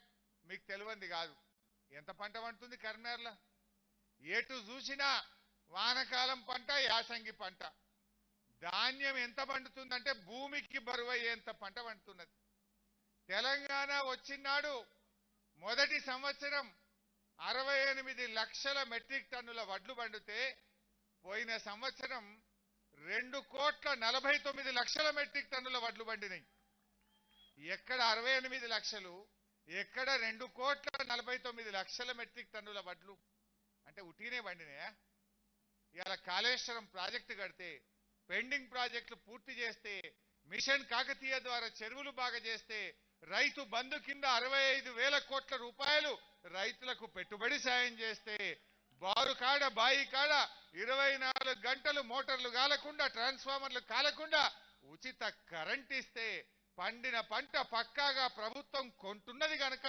మీకు తెలియంది కాదు. ఎంత పంట పండుతుంది కరీంనగర్లో? ఎటు చూసినా వానకాలం పంట, యాసంగి పంట. ధాన్యం ఎంత పండుతుందంటే భూమికి బరువయ్యేంత పంట పండుతున్నది. తెలంగాణ వచ్చినాడు మొదటి సంవత్సరం 68 లక్షల మెట్రిక్ టన్నుల వడ్లు పండితే పోయిన సంవత్సరం 2,49,00,000 మెట్రిక్ టన్నుల వడ్లు పండినాయి. ఎక్కడ 68 లక్షలు, ఎక్కడ 2,49,00,000 మెట్రిక్ టన్నుల వడ్లు? అంటే ఉట్టినే పండినాయా? ఇవాళ కాళేశ్వరం ప్రాజెక్టు కడితే, పెండింగ్ ప్రాజెక్టులు పూర్తి చేస్తే, మిషన్ కాకతీయ ద్వారా చెరువులు బాగా చేస్తే, రైతు బంధు కింద 65,000 కోట్ల రూపాయలు రైతులకు పెట్టుబడి సాయం చేస్తే, బారు కాడ బాయి కాడ 24 గంటలు మోటార్లు కాలకుండా, ట్రాన్స్ఫార్మర్లు కాలకుండా ఉచిత కరెంట్ ఇస్తే, పండిన పంట పక్కాగా ప్రభుత్వం కొంటున్నది గనక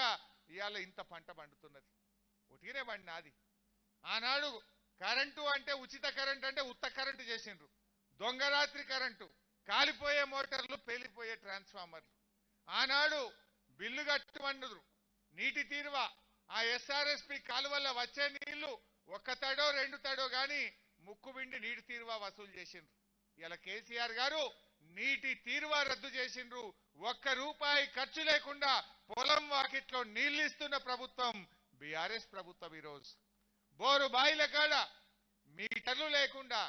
ఇవాళ ఇంత పంట పండుతున్నది. ఉటికినే పండినాది. ఆనాడు కరెంటు అంటే, ఉచిత కరెంట్ అంటే ఉత్త కరెంటు చేసిండ్రు. దొంగరాత్రి కరెంటు, కాలిపోయే మోటార్లు, పేలిపోయే ట్రాన్స్ఫార్మర్లు. ఆనాడు బిల్లు కట్టమన్నారు. నీటి తీరువ ఆ ఎస్ఆర్ఎస్పి కాలువల్ల వచ్చే నీళ్లు 1 తడో 2 తడో గాని ముక్కుబిండి నీటి తీరువ వసూలు చేసిండ్రు. ఇలా కేసీఆర్ గారు నీటి తీరువ రద్దు చేసిండ్రు. 1 రూపాయి ఖర్చు లేకుండా పొలం వాకిట్లో నీళ్లు ఇస్తున్న ప్రభుత్వం బీఆర్ఎస్ ప్రభుత్వం. ఈరోజు బోరు బాయిల కాడ మీటర్లు లేకుండా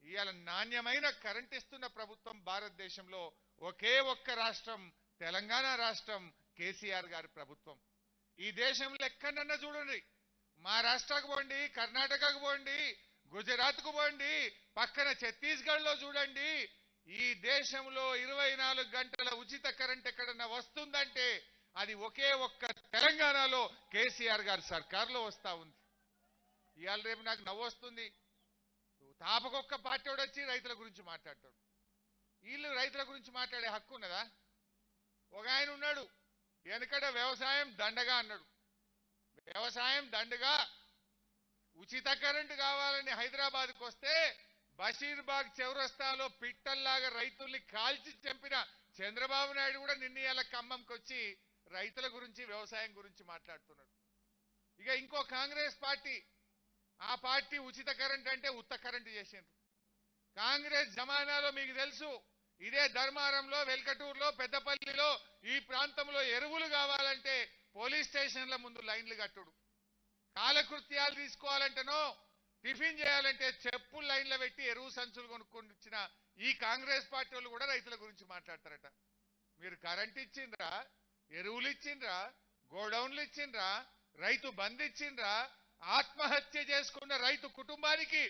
ఇవాళ నాణ్యమైన కరెంట్ ఇస్తున్న ప్రభుత్వం భారతదేశంలో ఒకే ఒక్క రాష్ట్రం, తెలంగాణ రాష్ట్రం, కేసీఆర్ గారి ప్రభుత్వం. ఈ దేశంలో ఎక్కడన్నా చూడండి, మహారాష్ట్రకు పోండి, కర్ణాటకకు పోండి, గుజరాత్కు పోండి, పక్కన ఛత్తీస్గఢ్ లో చూడండి, ఈ దేశంలో 24 గంటల ఉచిత కరెంట్ ఎక్కడన్నా వస్తుందంటే అది ఒకే ఒక్క తెలంగాణలో కేసీఆర్ గారి సర్కార్లో వస్తా ఉంది. ఇవాళ రేపు నాకు నవ్వొస్తుంది. తాపకొక్క పార్టీ వచ్చి రైతుల గురించి మాట్లాడతాడు. వీళ్ళు రైతుల గురించి మాట్లాడే హక్కు ఉన్నదా? ఒక ఆయన ఉన్నాడు, వెనకడ వ్యవసాయం దండగా అన్నాడు. వ్యవసాయం దండగా ఉచిత కరెంటు కావాలని హైదరాబాద్కు వస్తే బషీర్బాగ్ చౌరస్తాలో పిట్టల్లాగా రైతుల్ని కాల్చి చంపిన చంద్రబాబు నాయుడు కూడా నిన్న ఖమ్మంకి వచ్చి రైతుల గురించి, వ్యవసాయం గురించి మాట్లాడుతున్నాడు. ఇక ఇంకో కాంగ్రెస్ పార్టీ, ఆ పార్టీ ఉచిత కరెంట్ అంటే ఉత్త కరెంటు చేసిండ్రు. కాంగ్రెస్ జమానాలో మీకు తెలుసు, ఇదే ధర్మారంలో, వెల్కటూరులో, పెద్దపల్లిలో ఈ ప్రాంతంలో ఎరువులు కావాలంటే పోలీస్ స్టేషన్ల ముందు లైన్లు కట్టుడు, కాలకృత్యాలు తీసుకోవాలంటేనో టిఫిన్ చేయాలంటే చెప్పులు లైన్లో పెట్టి ఎరువు సంచులు కొనుక్కొని వచ్చిన ఈ కాంగ్రెస్ పార్టీ వాళ్ళు కూడా రైతుల గురించి మాట్లాడతారట. మీరు కరెంట్ ఇచ్చిండ్రా, ఎరువులు ఇచ్చిండ్రా, గోడౌన్లు ఇచ్చిండ్రా, రైతు బంద్ ఇచ్చిండ్రా, ఆత్మహత్య చేసుకున్న రైతు కుటుంబానికి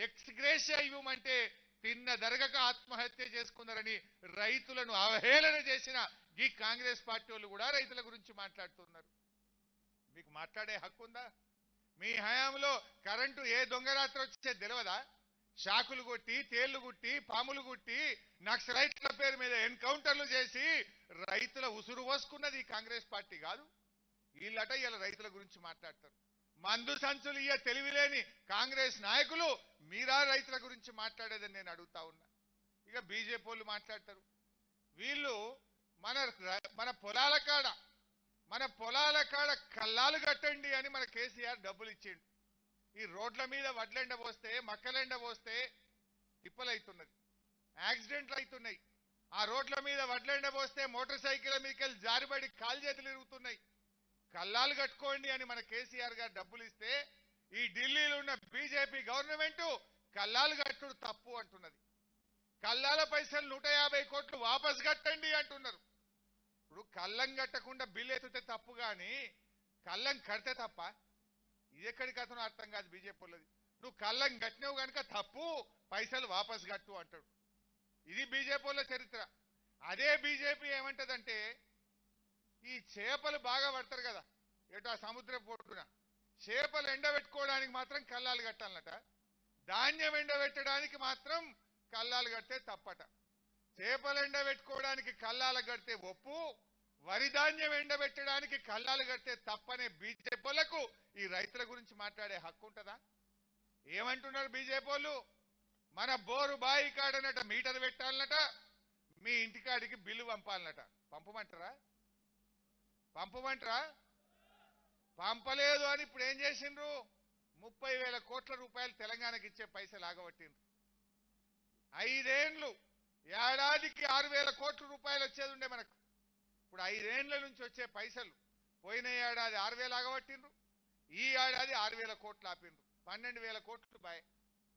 ఎక్స్గ్రేషియా ఇవ్వమంటే తిన్న దరగక ఆత్మహత్య చేసుకున్నారని రైతులను అవహేళన చేసిన ఈ కాంగ్రెస్ పార్టీ వాళ్ళు కూడా రైతుల గురించి మాట్లాడుతున్నారు. మీకు మాట్లాడే హక్కు ఉందా? మీ హయాంలో కరెంటు ఏ దొంగరాత్రి వచ్చే తెలియదా? షాకులు కొట్టి, తేళ్లు గుట్టి, పాములు గుట్టి, నక్సలైట్ల పేరు మీద ఎన్కౌంటర్లు చేసి రైతుల ఉసురు పోసుకున్నది ఈ కాంగ్రెస్ పార్టీ కాదు. వీళ్ళట ఇలా రైతుల గురించి మాట్లాడతారు. మందు సంచులు ఇయ్య తెలివిలేని కాంగ్రెస్ నాయకులు మీరా రైతుల గురించి మాట్లాడేదని నేను అడుగుతా ఉన్నా. ఇక బీజేపీ వాళ్ళు మాట్లాడతారు. వీళ్ళు మన పొలాల కాడ కల్లాలు కట్టండి అని మన కేసీఆర్ డబ్బులు ఇచ్చిండు. ఈ రోడ్ల మీద వడ్లెండ పోస్తే, మక్కలెండ పోస్తే తిప్పలైతున్నది, యాక్సిడెంట్లు అవుతున్నాయి. ఆ రోడ్ల మీద వడ్లెండ పోస్తే మోటార్ సైకిల్ మీదకెళ్ళి జారిబడి కాలు చేతులు ఇరుగుతున్నాయి. కల్లాలు కట్టుకోండి అని మన కేసీఆర్ గారు డబ్బులు ఇస్తే ఈ ఢిల్లీలో ఉన్న బీజేపీ గవర్నమెంట్ కల్లాలు కట్టుడు తప్పు అంటున్నది. కల్లాల పైసలు 150 కోట్లు వాపస్ కట్టండి అంటున్నారు. ఇప్పుడు కల్లం కట్టకుండా బిల్లు ఎత్తితే తప్పు, కానీ కల్లం కడితే తప్ప? ఇది ఎక్కడికి అతను అర్థం కాదు బీజేపీ వాళ్ళది. నువ్వు కల్లం కట్టినవు కనుక తప్పు, పైసలు వాపస్ కట్టు అంటాడు. ఇది బీజేపీ వాళ్ళ చరిత్ర. అదే బీజేపీ ఏమంటదంటే, ఈ చేపలు బాగా పడతారు కదా ఎటు ఆ సముద్ర పొట్టున, చేపలు ఎండబెట్టుకోవడానికి మాత్రం కల్లాలు కట్టాలన్నట, ధాన్యం ఎండబెట్టడానికి మాత్రం కల్లాలు కడితే తప్పట. చేపలు ఎండబెట్టుకోవడానికి కల్లాలు కడితే ఒప్పు, వరి ధాన్యం ఎండబెట్టడానికి కల్లాలు కడితే తప్పనే బీజేపీ వాళ్ళకు ఈ రైతుల గురించి మాట్లాడే హక్కు ఉంటుందా? ఏమంటున్నారు బీజేపీ వాళ్ళు? మన బోరు బాయి కాడనట మీటర్ పెట్టాలన్నట, మీ ఇంటికాడికి బిల్లు పంపాలన్నట. పంపమంటారా? పంపలేదు అని ఇప్పుడు ఏం చేసిండ్రు? 30,000 కోట్ల రూపాయలు తెలంగాణకి ఇచ్చే పైసలు ఆగబట్టిండ్రు. 5 ఏళ్లు ఏడాదికి 6,000 కోట్ల రూపాయలు వచ్చేది ఉండే మనకు. ఇప్పుడు 5 ఏళ్ల నుంచి వచ్చే పైసలు పోయిన ఏడాది 6,000 ఆగబట్టిండ్రు, ఈ ఏడాది 6,000 కోట్లు ఆపిండ్రు. 12,000 కోట్లు బాయ్.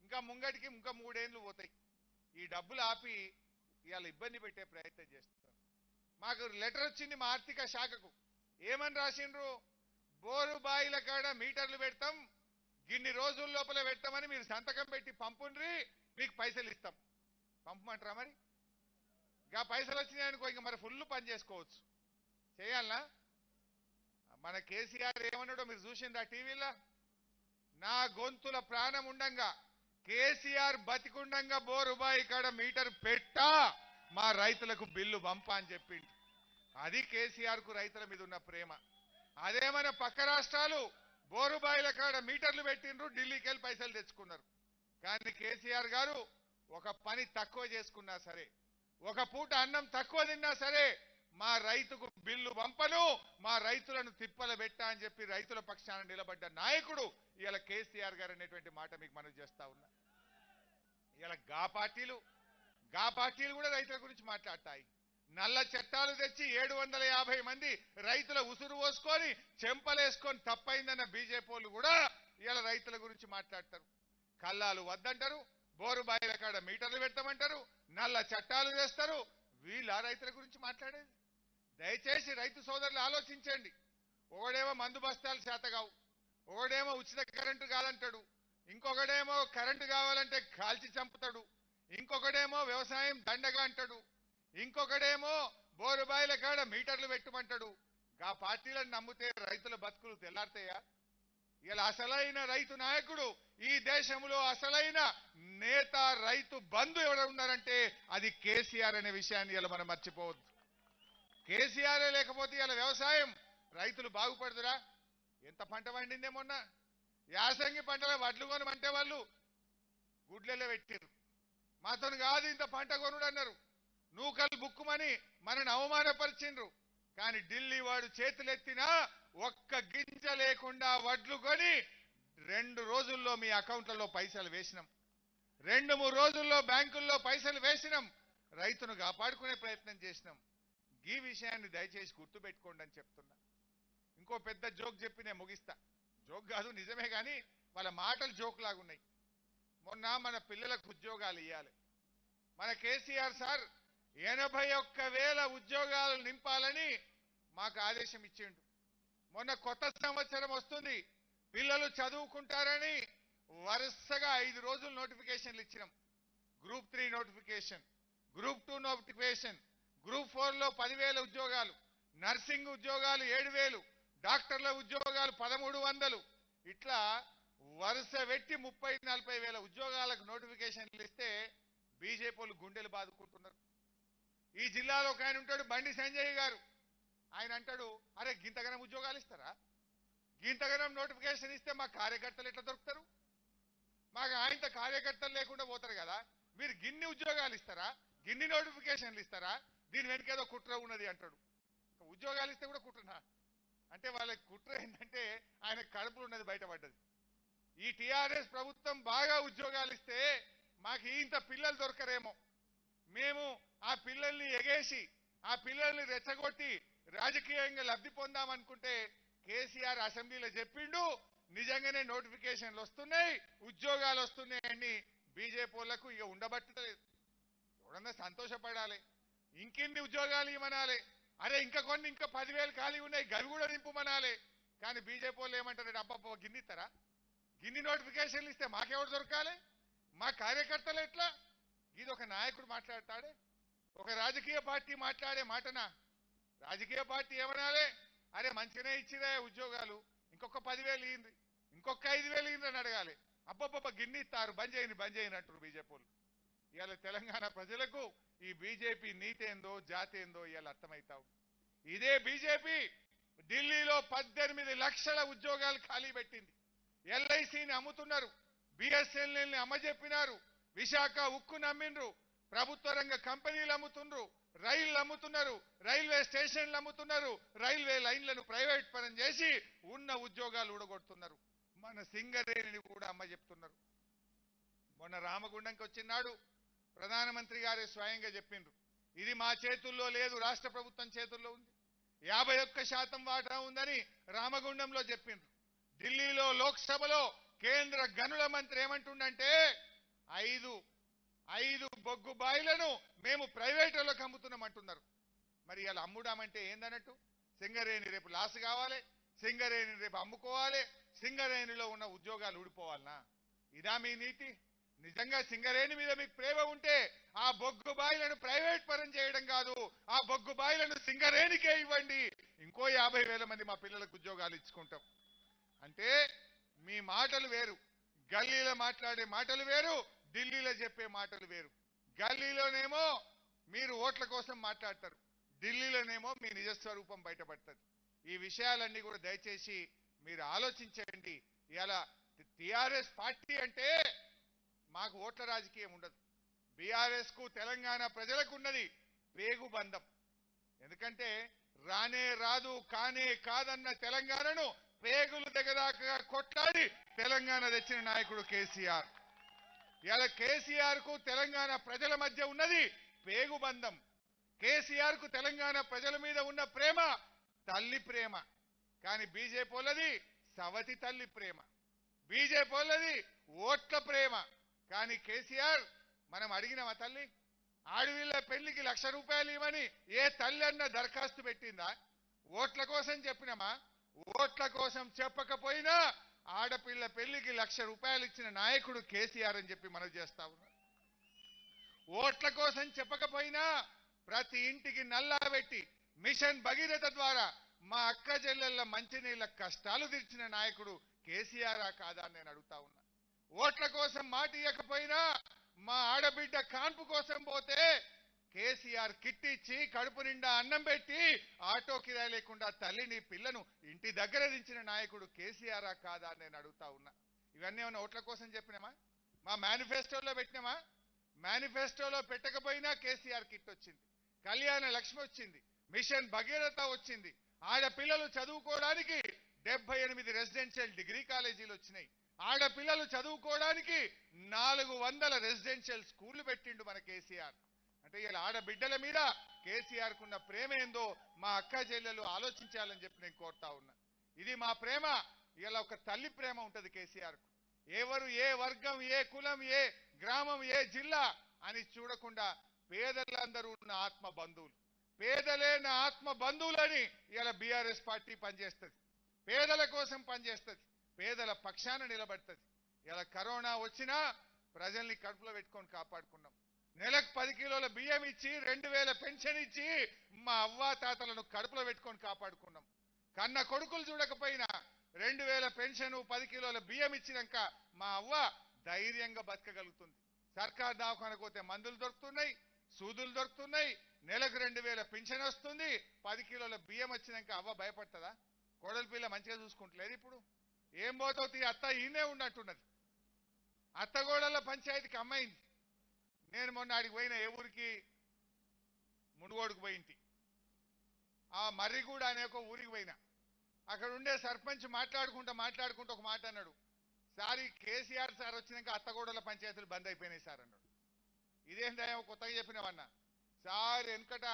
ఇంకా ముంగటికి ఇంకా 3 ఏళ్లు పోతాయి. ఈ డబ్బులు ఆపి ఇవాళ ఇబ్బంది పెట్టే ప్రయత్నం చేస్తారు. మాకు లెటర్ వచ్చింది మా ఆర్థిక శాఖకు. ఏమని రాసిండ్రు? బోరు బాయిల కాడ మీటర్లు పెడతాం, గిన్ని రోజుల లోపల పెట్టమని మీరు సంతకం పెట్టి పంపుండ్రి, మీకు పైసలు ఇస్తాం. పంపమంటారా మరి? ఇంకా పైసలు వచ్చినాయనుకో ఇంక మరి ఫుల్ పని చేసుకోవచ్చు. చేయాలనా? మన కేసీఆర్ ఏమన్నాడో మీరు చూసిండ్రా టీవీలో? నా గొంతుల ప్రాణం ఉండంగా, కేసీఆర్ బతికుండంగా బోరుబాయి కాడ మీటర్ పెట్టా మా రైతులకు బిల్లు పంపా అని చెప్పిండు. అది కేసీఆర్ కు రైతుల మీద ఉన్న ప్రేమ. అదేమైనా పక్క రాష్ట్రాలు బోరుబాయిల కాడ మీటర్లు పెట్టిండ్రు, ఢిల్లీకి వెళ్ళి పైసలు తెచ్చుకున్నారు. కానీ కేసీఆర్ గారు ఒక పని తక్కువ చేసుకున్నా సరే, ఒక పూట అన్నం తక్కువ తిన్నా సరే, మా రైతుకు బిల్లు పంపను, మా రైతులను తిప్పల పెట్టా అని చెప్పి రైతుల పక్షాన నిలబడ్డ నాయకుడు ఇవాళ కేసీఆర్ గారు అనేటువంటి మాట మీకు మనవి చేస్తా ఉన్నా. ఇవాళ గా పార్టీలు కూడా రైతుల గురించి మాట్లాడతాయి. నల్ల చట్టాలు తెచ్చి 750 మంది రైతుల ఉసురు పోసుకొని చెంపలేసుకొని తప్పైందన్న బీజేపీ వాళ్ళు కూడా ఇవాళ రైతుల గురించి మాట్లాడతారు. కల్లాలు వద్దంటారు, బోరుబాయిల కాడ మీటర్లు పెట్టమంటారు, నల్ల చట్టాలు చేస్తారు. వీళ్ళ రైతుల గురించి మాట్లాడేది? దయచేసి రైతు సోదరులు ఆలోచించండి. ఒకడేమో మందు బస్తాలు చేతగావు, ఒకడేమో ఉచిత కరెంటు కాదంటాడు, ఇంకొకడేమో కరెంటు కావాలంటే కాల్చి చంపుతాడు, ఇంకొకడేమో వ్యవసాయం దండగా అంటాడు, ఇంకొకడేమో బోరుబాయిల కాడ మీటర్లు పెట్టమంటాడు. ఆ పార్టీలను నమ్మితే రైతుల బతుకులు తెల్లారుతాయా? ఇలా అసలైన రైతు నాయకుడు, ఈ దేశంలో అసలైన నేత, రైతు బంధు ఎవరు ఉన్నారంటే అది కేసీఆర్ అనే విషయాన్ని ఇలా మనం మర్చిపోవద్దు. కేసీఆరే లేకపోతే ఇలా వ్యవసాయం రైతులు బాగుపడదురా? ఎంత పంట పండిందే మొన్న యాసంగి పంటలో వడ్లు కొనమంటే వాళ్ళు గుడ్లెల్లో పెట్టారు. మాతో కాదు ఇంత పంట కొనుడు అన్నారు. నూకలు బుక్కుమని మనని అవమానపరిచిండ్రు. కానీ ఢిల్లీ వాడు చేతులెత్తినా ఒక్క గింజ లేకుండా వడ్లు కొని 2 రోజుల్లో మీ అకౌంట్లలో పైసలు వేసినాం, 2-3 రోజుల్లో బ్యాంకుల్లో పైసలు వేసినాం, రైతును కాపాడుకునే ప్రయత్నం చేసినాం. ఈ విషయాన్ని దయచేసి గుర్తుపెట్టుకోండి అని చెప్తున్నా. ఇంకో పెద్ద జోక్ చెప్పి నేను ముగిస్తా. జోక్ కాదు, నిజమే, కానీ వాళ్ళ మాటలు జోక్ లాగున్నాయి. మొన్న మన పిల్లలకు ఉద్యోగాలు ఇవ్వాలి. మన కేసీఆర్ సార్ 81,000 ఉద్యోగాలు నింపాలని మాకు ఆదేశం ఇచ్చిండు. మొన్న కొత్త సంవత్సరం వస్తుంది, పిల్లలు చదువుకుంటారని వరుసగా 5 రోజులు నోటిఫికేషన్లు ఇచ్చినాం. Group 3 notification, group 2 notification, group 4లో 10,000 ఉద్యోగాలు, నర్సింగ్ ఉద్యోగాలు 7,000, డాక్టర్ల ఉద్యోగాలు 1,300. ఇట్లా వరుస పెట్టి 30-40 వేల ఉద్యోగాలకు నోటిఫికేషన్లు ఇస్తే బీజేపీ వాళ్ళు గుండెలు బాదుకుంటున్నారు. ఈ జిల్లాలో ఒక ఆయన ఉంటాడు, బండి సంజయ్ గారు. ఆయన అంటాడు, అరే గింతగనం ఉద్యోగాలు ఇస్తారా? గింతగనం నోటిఫికేషన్ ఇస్తే మా కార్యకర్తలు ఎట్లా దొరుకుతారు? మాకు ఆయనతో కార్యకర్తలు లేకుండా పోతారు కదా, మీరు గిన్ని ఉద్యోగాలు ఇస్తారా? గిన్ని నోటిఫికేషన్లు ఇస్తారా? దీని వెనకేదో కుట్ర ఉన్నది అంటాడు. ఉద్యోగాలు ఇస్తే కూడా కుట్రనా? అంటే వాళ్ళకి కుట్ర ఏంటంటే ఆయన కడుపులు ఉన్నది బయటపడ్డది. ఈ టీఆర్ఎస్ ప్రభుత్వం బాగా ఉద్యోగాలు ఇస్తే మాకు ఇంత పిల్లలు దొరకరేమో, మేము ఆ పిల్లల్ని ఎగేసి ఆ పిల్లల్ని రెచ్చగొట్టి రాజకీయంగా లబ్ధి పొందామనుకుంటే కేసీఆర్ అసెంబ్లీలో చెప్పిండు, నిజంగానే నోటిఫికేషన్లు వస్తున్నాయి, ఉద్యోగాలు వస్తున్నాయని. బీజేపీ వాళ్ళకు ఇక ఉండబట్టలేదు. ఎవడన్నా సంతోషపడాలి, ఇంకిన్ని ఉద్యోగాలు ఇవ్వనాలి, అరే ఇంకా 10,000 ఖాళీ ఉన్నాయి, గవి కూడా నింపుమనాలి. కానీ బీజేపీ వాళ్ళు ఏమంటారు, అబ్బబ్బ గిన్ని ఇస్తారా? గిన్ని నోటిఫికేషన్లు ఇస్తే మాకెవరు దొరకాలి? మా కార్యకర్తలు ఎట్లా? ఇది ఒక నాయకుడు మాట్లాడతాడే, ఒక రాజకీయ పార్టీ మాట్లాడే మాటనా? రాజకీయ పార్టీ ఏమనాలి, అరే మంచిగానే ఇచ్చిరా ఉద్యోగాలు, ఇంకొక 10,000 ఇయ్యండి, ఇంకొక 5,000 ఇయ్యండి అని అడగాలి. అబ్బబ్బబ్బ గిన్ని ఇస్తారు, బంద్ చేయని అంటారు బీజేపీ వాళ్ళు. ఇవాళ తెలంగాణ ప్రజలకు ఈ బీజేపీ నీతి ఏందో, జాతి ఏందో ఇవాళ అర్థమవుతావు. ఇదే బీజేపీ ఢిల్లీలో 18 లక్షల ఉద్యోగాలు ఖాళీ పెట్టింది. ఎల్ఐసిని అమ్ముతున్నారు, బిఎస్ఎన్ఎల్ని అమ్మజెప్పినారు, విశాఖ ఉక్కు నమ్మిండ్రు, ప్రభుత్వ రంగ కంపెనీలు అమ్ముతుండ్రు, రైళ్లు అమ్ముతున్నారు, రైల్వే స్టేషన్లు అమ్ముతున్నారు, రైల్వే లైన్లను ప్రైవేట్ పరం చేసి ఉన్న ఉద్యోగాలు ఊడగొడుతున్నారు. మన సింగరేణిని కూడా అమ్మజెప్తున్నారు. మొన్న రామగుండంకి వచ్చినాడు ప్రధానమంత్రి గారే స్వయంగా చెప్పిండ్రు, ఇది మా చేతుల్లో లేదు, రాష్ట్ర ప్రభుత్వం చేతుల్లో ఉంది, 51% వాటా ఉందని రామగుండంలో చెప్పిండ్రు. ఢిల్లీలో లోక్సభలో కేంద్ర గనుల మంత్రి ఏమంటుండంటే 5 బొగ్గు బాయిలను మేము ప్రైవేటులకు అమ్ముతున్నామంటున్నారు. మరి ఇలా అమ్ముదామంటే ఏందన్నట్టు? సింగరేణి రేపు లాస్ కావాలి, సింగరేణి రేపు అమ్ముకోవాలి, సింగరేణిలో ఉన్న ఉద్యోగాలు ఊడిపోవాలనా? ఇదా మీ నీతి? నిజంగా సింగరేణి మీద మీకు ప్రేమ ఉంటే ఆ బొగ్గు బాయిలను ప్రైవేట్ పరం చేయడం కాదు, ఆ బొగ్గు బాయిలను సింగరేణికే ఇవ్వండి, ఇంకో 50,000 మంది మా పిల్లలకు ఉద్యోగాలు ఇచ్చుకుంటాం. అంటే మీ మాటలు వేరు, గల్లీలో మాట్లాడే మాటలు వేరు, ఢిల్లీలో చెప్పే మాటలు వేరు. గల్లీలోనేమో మీరు ఓట్ల కోసం మాట్లాడతారు, ఢిల్లీలోనేమో మీ నిజస్వరూపం బయటపడుతుంది. ఈ విషయాలన్నీ కూడా దయచేసి మీరు ఆలోచించండి. ఇలా టిఆర్ఎస్ పార్టీ అంటే మాకు ఓట్ల రాజకీయం ఉండదు. బీఆర్ఎస్ కు తెలంగాణ ప్రజలకు ఉన్నది పేగు బంధం. ఎందుకంటే రానే రాదు కానే కాదన్న తెలంగాణను పేగులు దగ్గదాకా కొట్లాడి తెలంగాణ తెచ్చిన నాయకుడు కేసీఆర్. ఇలా కేసీఆర్ కు తెలంగాణ ప్రజల మధ్య ఉన్నది పేగు బంధం. కేసీఆర్ కు తెలంగాణ ప్రజల మీద ఉన్న ప్రేమ తల్లి ప్రేమ. కానీ బీజేపీ వాళ్ళది సవతి తల్లి ప్రేమ, బీజేపీ వాళ్ళది ఓట్ల ప్రేమ. కానీ కేసీఆర్ మనం అడిగినామా తల్లి? ఆడవిళ్ళ పెళ్లికి 1,00,000 రూపాయలు ఇవ్వని ఏ తల్లి అన్న దరఖాస్తు పెట్టిందా? ఓట్ల కోసం చెప్పినామా? ఓట్ల కోసం చెప్పకపోయినా ఆడపిల్ల పెళ్లికి 1,00,000 రూపాయలు ఇచ్చిన నాయకుడు కేసీఆర్ అని చెప్పి మనం చేస్తా ఉన్నాం. ఓట్ల కోసం చెప్పకపోయినా ప్రతి ఇంటికి నల్లా పెట్టి మిషన్ భగీరథ ద్వారా మా అక్క చెల్లెళ్ళ మంచినీళ్ళ కష్టాలు తీర్చిన నాయకుడు కేసీఆర్ కాదా అని నేను అడుగుతా ఉన్నా. ఓట్ల కోసం మాట ఇవ్వకపోయినా మా ఆడబిడ్డ కాన్పు కోసం పోతే కేసీఆర్ కిట్ ఇచ్చి కడుపు నిండా అన్నం పెట్టి ఆటో కిరాయి లేకుండా తల్లిని పిల్లను ఇంటి దగ్గర దించిన నాయకుడు కేసీఆర్ కాదా అని నేను అడుగుతా ఉన్నా. ఇవన్నీ ఏమైనా ఓట్ల కోసం చెప్పినామా? మా మేనిఫెస్టోలో పెట్టినామా? మేనిఫెస్టోలో పెట్టకపోయినా కేసీఆర్ కిట్ వచ్చింది, కళ్యాణ లక్ష్మి వచ్చింది, మిషన్ భగీరథ వచ్చింది, ఆడపిల్లలు చదువుకోవడానికి 78 రెసిడెన్షియల్ డిగ్రీ కాలేజీలు వచ్చినాయి, ఆడపిల్లలు చదువుకోవడానికి 400 రెసిడెన్షియల్ స్కూళ్లు పెట్టిండు మన కేసీఆర్. అంటే ఇలా ఆడబిడ్డల మీద కేసీఆర్ కున్న ప్రేమ ఏందో మా అక్క చెల్లెలు ఆలోచించాలని చెప్పి నేను కోరుతా ఉన్నా. ఇది మా ప్రేమ. ఇలా ఒక తల్లి ప్రేమ ఉంటది కేసీఆర్ కు. ఎవరు ఏ వర్గం, ఏ కులం, ఏ గ్రామం, ఏ జిల్లా అని చూడకుండా పేదలందరూ నా ఆత్మ బంధువులు, పేదలే నా ఆత్మ బంధువులని ఇలా బీఆర్ఎస్ పార్టీ పనిచేస్తుంది. పేదల కోసం పనిచేస్తుంది, పేదల పక్షాన నిలబడుతుంది. ఇలా కరోనా వచ్చినా ప్రజల్ని కడుపులో పెట్టుకొని కాపాడుకున్నాం. నెలకు 10 కిలోల బియ్యం ఇచ్చి 2,000 పెన్షన్ ఇచ్చి మా అవ్వా తాతలను కడుపులో పెట్టుకొని కాపాడుకున్నాం. కన్న కొడుకులు చూడకపోయినా 2,000 పెన్షన్ 10 కిలోల బియ్యం ఇచ్చినాక మా అవ్వ ధైర్యంగా బతకగలుగుతుంది. సర్కార్ దవాఖానకు పోతే మందులు దొరుకుతున్నాయి, సూదులు దొరుకుతున్నాయి, నెలకు 2,000 పెన్షన్ వస్తుంది. 10 కిలోల బియ్యం వచ్చినాక అవ్వ భయపడుతుందా? కోడలి పిల్ల మంచిగా చూసుకుంటలేదు. ఇప్పుడు ఏం పోతావు, అత్త ఈయనే ఉన్నట్టున్నది. అత్తగోడల పంచాయతీకి అమ్మాయింది. నేను మొన్న ఆడికి పోయిన, ఏ ఊరికి, మునుగోడుకు పోయింటి. ఆ మర్రిగూడ అనే ఒక ఊరికి పోయినా. అక్కడ ఉండే సర్పంచ్ మాట్లాడుకుంటూ ఒక మాట అన్నాడు, సార్ ఈ కేసీఆర్ సార్ వచ్చినాక అత్తగోడల పంచాయతీలు బంద్ అయిపోయినాయి సార్ అన్నాడు. ఇదేందా కొత్తగా చెప్పినావన్నా? సార్ వెనకట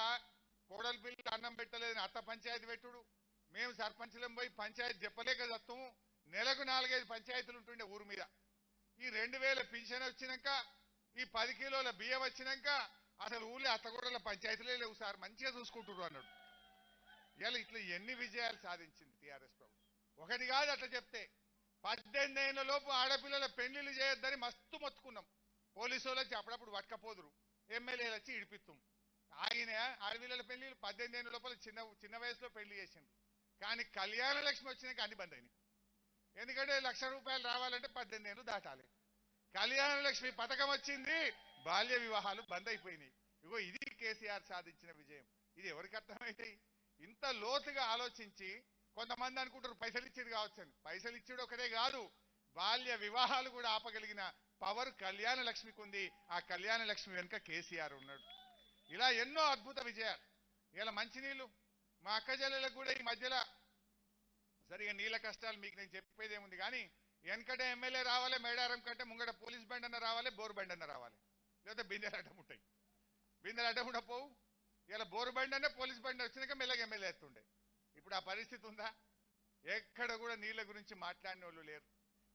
కోడలి పిల్లలు అన్నం పెట్టలేదని అత్త పంచాయతీ పెట్టుడు, మేము సర్పంచ్లం పోయి పంచాయతీ చెప్పలేక చస్తాము. నెలకు 4-5 పంచాయతీలు ఉంటుండే ఊరు మీద. ఈ 2,000 పింఛన్ వచ్చినాక, ఈ 10 కిలోల బియ్యం వచ్చినాక అసలు ఊళ్ళో అత్తగూడల పంచాయతీలే లేవు సార్, మంచిగా చూసుకుంటున్నారు అన్నాడు. ఇలా ఇట్లా ఎన్ని విజయాలు సాధించింది టీఆర్ఎస్ ప్రభుత్వం. ఒకటి కాదు అట్లా చెప్తే. 18 ఏళ్ల లోపు ఆడపిల్లల పెళ్లిళ్ళు చేయొద్దని మస్తు మొత్తుకున్నాం. పోలీసు వాళ్ళు అప్పుడప్పుడు పట్టకపోదురు, ఎమ్మెల్యేలు వచ్చి ఇడిపిస్తాం. ఆయన ఆడపిల్లల పెళ్లిళ్ళు 18 ఏళ్ళ లోపల చిన్న వయసులో పెళ్లి చేసిండు. కానీ కళ్యాణ లక్ష్మి వచ్చినాక అన్ని బంద్ అయినాయి. ఎందుకంటే 1,00,000 రూపాయలు రావాలంటే 18 ఏళ్ళు దాటాలి. కళ్యాణ లక్ష్మి పథకం వచ్చింది, బాల్య వివాహాలు బంద్ అయిపోయినాయి. ఇగో ఇది కేసీఆర్ సాధించిన విజయం. ఇది ఎవరికి అర్థమైతాయి? ఇంత లోతుగా ఆలోచించి కొంతమంది అనుకుంటారు పైసలు ఇచ్చేది కావచ్చని. పైసలు ఇచ్చేది ఒకటే కాదు, బాల్య వివాహాలు కూడా ఆపగలిగిన పవర్ కళ్యాణ లక్ష్మికి ఉంది. ఆ కళ్యాణ లక్ష్మి వెనుక కేసీఆర్ ఉన్నాడు. ఇలా ఎన్నో అద్భుత విజయాలు. ఇలా మంచినీళ్ళు మా అక్క చెల్లెలకు కూడా ఈ మధ్యలో సరిగా నీళ్ళ కష్టాలు మీకు నేను చెప్పేది ఏముంది. కానీ వెనకటే ఎమ్మెల్యే రావాలి, మేడారం కంటే ముంగట పోలీస్ బండి అన్న రావాలి, బోరు బండి అన్న రావాలి, లేకపోతే బిందెలు అడ్డం ఉంటాయి. బిందెలు అడ్డం ఉండపోవు. ఇలా బోరు బండి అనే పోలీస్ బండి వచ్చినాక మెల్లగా ఎమ్మెల్యే ఎత్తుండే. ఇప్పుడు ఆ పరిస్థితి ఉందా? ఎక్కడ కూడా నీళ్ళ గురించి మాట్లాడిన వాళ్ళు లేరు.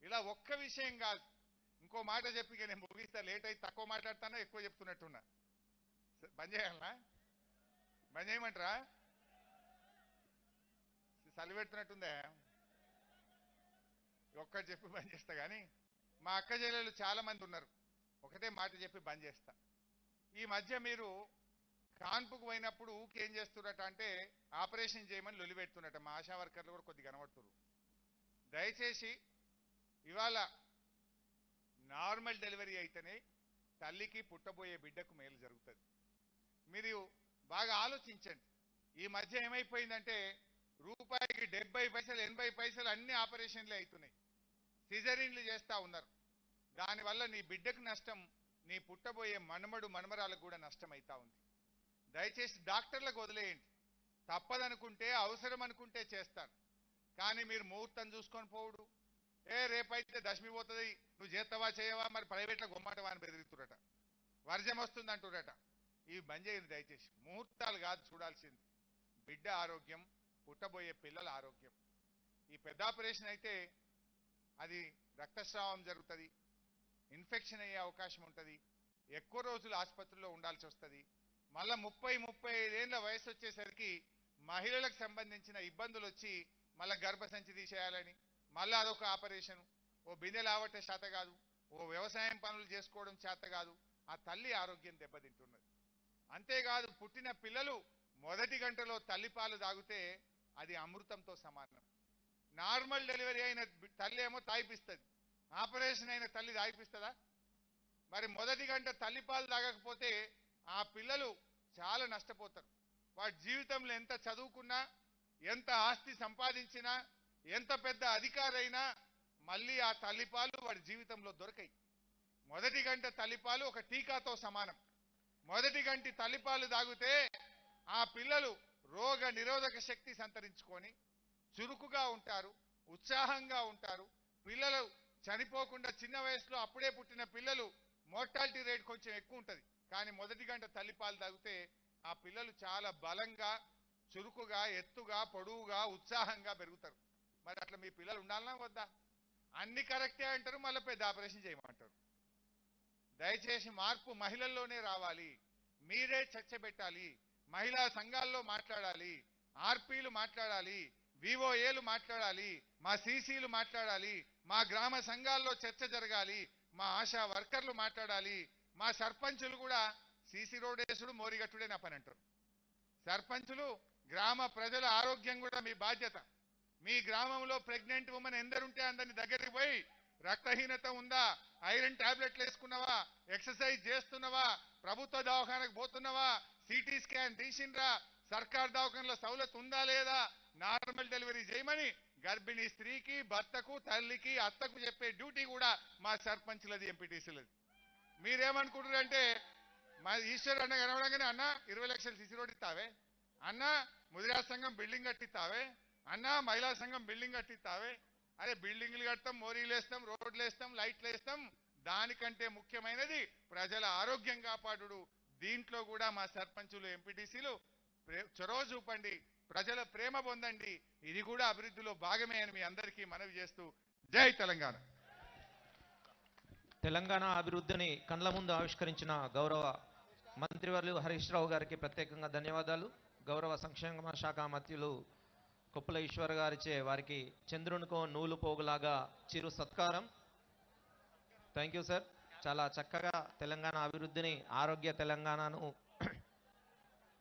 ఇలా ఒక్క విషయం కాదు, ఇంకో మాట చెప్పి నేను ముగిస్తా. లేట్ అయితే తక్కువ మాట్లాడతానా, ఎక్కువ చెప్తున్నట్టున్నా. బంద్ చేయాలనా? బంద్ చేయమంటారా? చలి పెడుతున్నట్టుందే. ఒక్కటి చెప్పి బంద్ చేస్తా కానీ మా అక్క చెల్లెలు చాలా మంది ఉన్నారు. ఒకటే మాట చెప్పి బంద్ చేస్తా. ఈ మధ్య మీరు కాన్పుకు పోయినప్పుడు ఊకేం చేస్తున్నట అంటే ఆపరేషన్ చేయమని లొలి పెడుతున్నట. మా ఆశా వర్కర్లు కూడా కొద్దిగా కనబడుతున్నారు. దయచేసి ఇవాళ నార్మల్ డెలివరీ అయితేనే తల్లికి పుట్టబోయే బిడ్డకు మేలు జరుగుతుంది. మీరు బాగా ఆలోచించండి. ఈ మధ్య ఏమైపోయిందంటే రూపాయికి 70 పైసలు 80 పైసలు అన్ని ఆపరేషన్లే అవుతున్నాయి. సిజరీన్లు చేస్తూ ఉన్నారు. దానివల్ల నీ బిడ్డకు నష్టం, నీ పుట్టబోయే మనమడు మనమరాలకు కూడా నష్టం అవుతా ఉంది. దయచేసి డాక్టర్లకు వదిలేయండి. తప్పదనుకుంటే అవసరం అనుకుంటే చేస్తారు. కానీ మీరు ముహూర్తం చూసుకొని పోవుడు, రేపైతే దశమి పోతుంది, నువ్వు చేస్తావా చేయవా, మరి ప్రైవేట్లో గొమ్మంటవా అని బెదిరిస్తురట, వర్జం వస్తుంది అంటురట. ఇవి బంద్ చేయండి దయచేసి. ముహూర్తాలు కాదు చూడాల్సింది, బిడ్డ ఆరోగ్యం, పుట్టబోయే పిల్లల ఆరోగ్యం. ఈ పెద్ద ఆపరేషన్ అయితే అది రక్తస్రావం జరుగుతుంది, ఇన్ఫెక్షన్ అయ్యే అవకాశం ఉంటుంది, ఎక్కువ రోజులు ఆసుపత్రిలో ఉండాల్సి వస్తుంది. మళ్ళా 30-35 ఏళ్ళ వయసు వచ్చేసరికి మహిళలకు సంబంధించిన ఇబ్బందులు వచ్చి మళ్ళీ గర్భసంచి తీసేయాలని మళ్ళీ అదొక ఆపరేషన్. ఓ బిందె లావట్టే చేత కాదు, ఓ వ్యవసాయం పనులు చేసుకోవడం చేత కాదు. ఆ తల్లి ఆరోగ్యం దెబ్బతింటున్నది. అంతేకాదు పుట్టిన పిల్లలు మొదటి గంటలో తల్లిపాలు తాగితే అది అమృతంతో సమానం. నార్మల్ డెలివరీ అయిన తల్లి ఏమో తాగిపిస్తుంది, ఆపరేషన్ అయిన తల్లి తాగిపిస్తుందా? మరి మొదటి గంట తల్లిపాలు తాగకపోతే ఆ పిల్లలు చాలా నష్టపోతారు. వాడి జీవితంలో ఎంత చదువుకున్నా, ఎంత ఆస్తి సంపాదించినా, ఎంత పెద్ద అధికారైనా మళ్ళీ ఆ తల్లిపాలు వాడి జీవితంలో దొరకాయి. మొదటి గంట తల్లిపాలు ఒక టీకాతో సమానం. మొదటి గంటి తల్లిపాలు తాగితే ఆ పిల్లలు రోగ నిరోధక శక్తి సంతరించుకొని చురుకుగా ఉంటారు, ఉత్సాహంగా ఉంటారు. పిల్లలు చనిపోకుండా, చిన్న వయసులో అప్పుడే పుట్టిన పిల్లలు మోర్టాలిటీ రేట్ కొంచెం ఎక్కువ ఉంటుంది. కానీ మొదటి గంట తల్లిపాలు తాగితే ఆ పిల్లలు చాలా బలంగా, చురుకుగా, ఎత్తుగా, పొడవుగా, ఉత్సాహంగా పెరుగుతారు. మరి అట్లా మీ పిల్లలు ఉండాలన్నా వద్దా? అన్ని కరెక్టే అంటారు, మళ్ళీ పెద్ద ఆపరేషన్ చేయమంటారు. దయచేసి మార్పు మహిళల్లోనే రావాలి. మీరే చర్చబెట్టాలి, మహిళా సంఘాల్లో మాట్లాడాలి, ఆర్పీలు మాట్లాడాలి, విఓఏలు మాట్లాడాలి, మా సీసీలు మాట్లాడాలి, మా గ్రామ సంఘాల్లో చర్చ జరగాలి, మా ఆశా వర్కర్లు మాట్లాడాలి, మా సర్పంచులు కూడా సీసీ రోడ్ వేసుడు మోరిగట్టుడే నా పని అంటారు. సర్పంచులు గ్రామ ప్రజల ఆరోగ్యం కూడా మీ బాధ్యత. మీ గ్రామంలో ప్రెగ్నెంట్ ఉమెన్ ఎందరుంటే అందరిని దగ్గరికి పోయి రక్తహీనత ఉందా, ఐరన్ టాబ్లెట్లు వేసుకున్నావా, ఎక్సర్సైజ్ చేస్తున్నావా, ప్రభుత్వ దవాఖానకు పోతున్నావా, సిటీ స్కాన్ తీసిండ్రా, సర్కార్ దవాఖానలో సౌలత్ ఉందా లేదా, నార్మల్ డెలివరీ చేయమని గర్భిణీ స్త్రీకి, భర్తకు, తల్లికి, అత్తకు చెప్పే డ్యూటీ కూడా మా సర్పంచ్లది, ఎంపీటీసీలది. మీరేమనుకుంటారంటే మా ఈశ్వర్ అన్న కనవడంగానే అన్న 20 లక్షలు సిసి రోడ్ ఇస్తావే, అన్న ముదిరా సంఘం బిల్డింగ్ కట్టిస్తావే, అన్న మహిళా సంఘం బిల్డింగ్ కట్టిస్తావే. అరే బిల్డింగ్లు కడతాం, మోరీలు వేస్తాం, రోడ్లు వేస్తాం, లైట్లు వేస్తాం. దానికంటే ముఖ్యమైనది ప్రజల ఆరోగ్యం కాపాడు. దీంట్లో కూడా మా సర్పంచులు, ఎంపీటీసీలు చొరవ చూపండి, ప్రజల ప్రేమ పొందండి. ఇది కూడా అభివృద్ధిలో భాగమే అని మీ అందరికీ మనవి చేస్తూ జై తెలంగాణ. తెలంగాణ అభివృద్ధిని కండ్ల ముందు ఆవిష్కరించిన గౌరవ మంత్రివర్యులు హరీష్ రావు గారికి ప్రత్యేకంగా ధన్యవాదాలు. గౌరవ సంక్షేమ శాఖ మంత్రులు కొప్పుల ఈశ్వర్ గారిచే వారికి చంద్రునికో నూలు పోగులాగా చిరు సత్కారం. Thank you sir. చాలా చక్కగా తెలంగాణ అభివృద్ధిని, ఆరోగ్య తెలంగాణను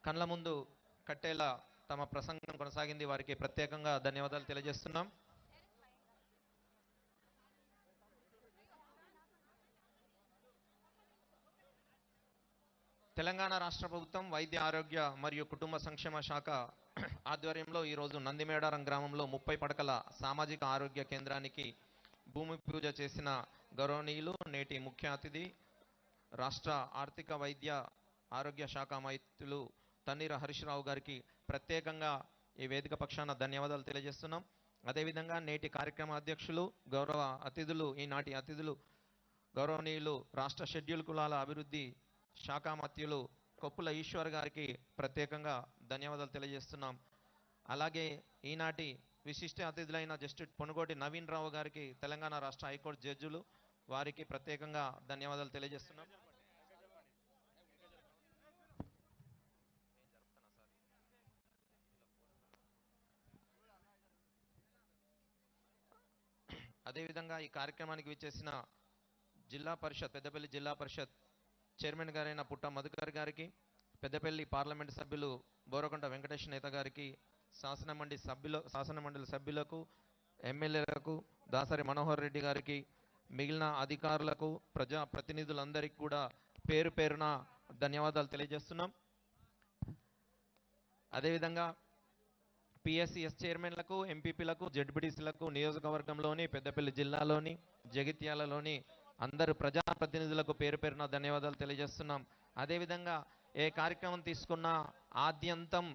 కండ్ల ముందు కట్టేలా తమ ప్రసంగం కొనసాగింది. వారికి ప్రత్యేకంగా ధన్యవాదాలు తెలియజేస్తున్నాం. తెలంగాణ రాష్ట్ర ప్రభుత్వం వైద్య ఆరోగ్య మరియు కుటుంబ సంక్షేమ శాఖ ఆధ్వర్యంలో ఈరోజు నందిమేడారం గ్రామంలో 30 పడకల సామాజిక ఆరోగ్య కేంద్రానికి భూమి పూజ చేసిన గౌరవనీయులు నేటి ముఖ్య అతిథి రాష్ట్ర ఆర్థిక వైద్య ఆరోగ్య శాఖ మంత్రులు తన్నీర హరీష్ రావు గారికి ప్రత్యేకంగా ఈ వేదిక పక్షాన ధన్యవాదాలు తెలియజేస్తున్నాం. అదేవిధంగా నేటి కార్యక్రమ అధ్యక్షులు, గౌరవ అతిథులు, ఈనాటి అతిథులు గౌరవనీయులు రాష్ట్ర షెడ్యూల్ కులాల అభివృద్ధి శాఖ మంత్రులు కొప్పుల ఈశ్వర్ గారికి ప్రత్యేకంగా ధన్యవాదాలు తెలియజేస్తున్నాం. అలాగే ఈనాటి విశిష్ట అతిథులైన జస్టిస్ పొనుగోటి నవీన్ రావు గారికి, తెలంగాణ రాష్ట్ర హైకోర్టు జడ్జిలు, వారికి ప్రత్యేకంగా ధన్యవాదాలు తెలియజేస్తున్నాం. అదేవిధంగా ఈ కార్యక్రమానికి విచ్చేసిన జిల్లా పరిషత్ పెద్దపల్లి జిల్లా పరిషత్ చైర్మన్ గారైన పుట్ట మధుకర్ గారికి, పెద్దపల్లి పార్లమెంటు సభ్యులు బోరకొండ వెంకటేష్ నేత గారికి, శాసనమండలి సభ్యులకు, ఎమ్మెల్యేలకు, దాసరి మనోహర్ రెడ్డి గారికి, మిగిలిన అధికారులకు, ప్రజా ప్రతినిధులందరికీ కూడా పేరు పేరున ధన్యవాదాలు తెలియజేస్తున్నాం. అదేవిధంగా పిఎస్సిఎస్ చైర్మన్లకు, ఎంపీపీలకు, జెడ్పీటీసీలకు, నియోజకవర్గంలోని పెద్దపల్లి జిల్లాలోని జగిత్యాలలోని అందరు ప్రజాప్రతినిధులకు పేరు పేరున ధన్యవాదాలు తెలియజేస్తున్నాం. అదేవిధంగా ఏ కార్యక్రమం తీసుకున్నా ఆద్యంతం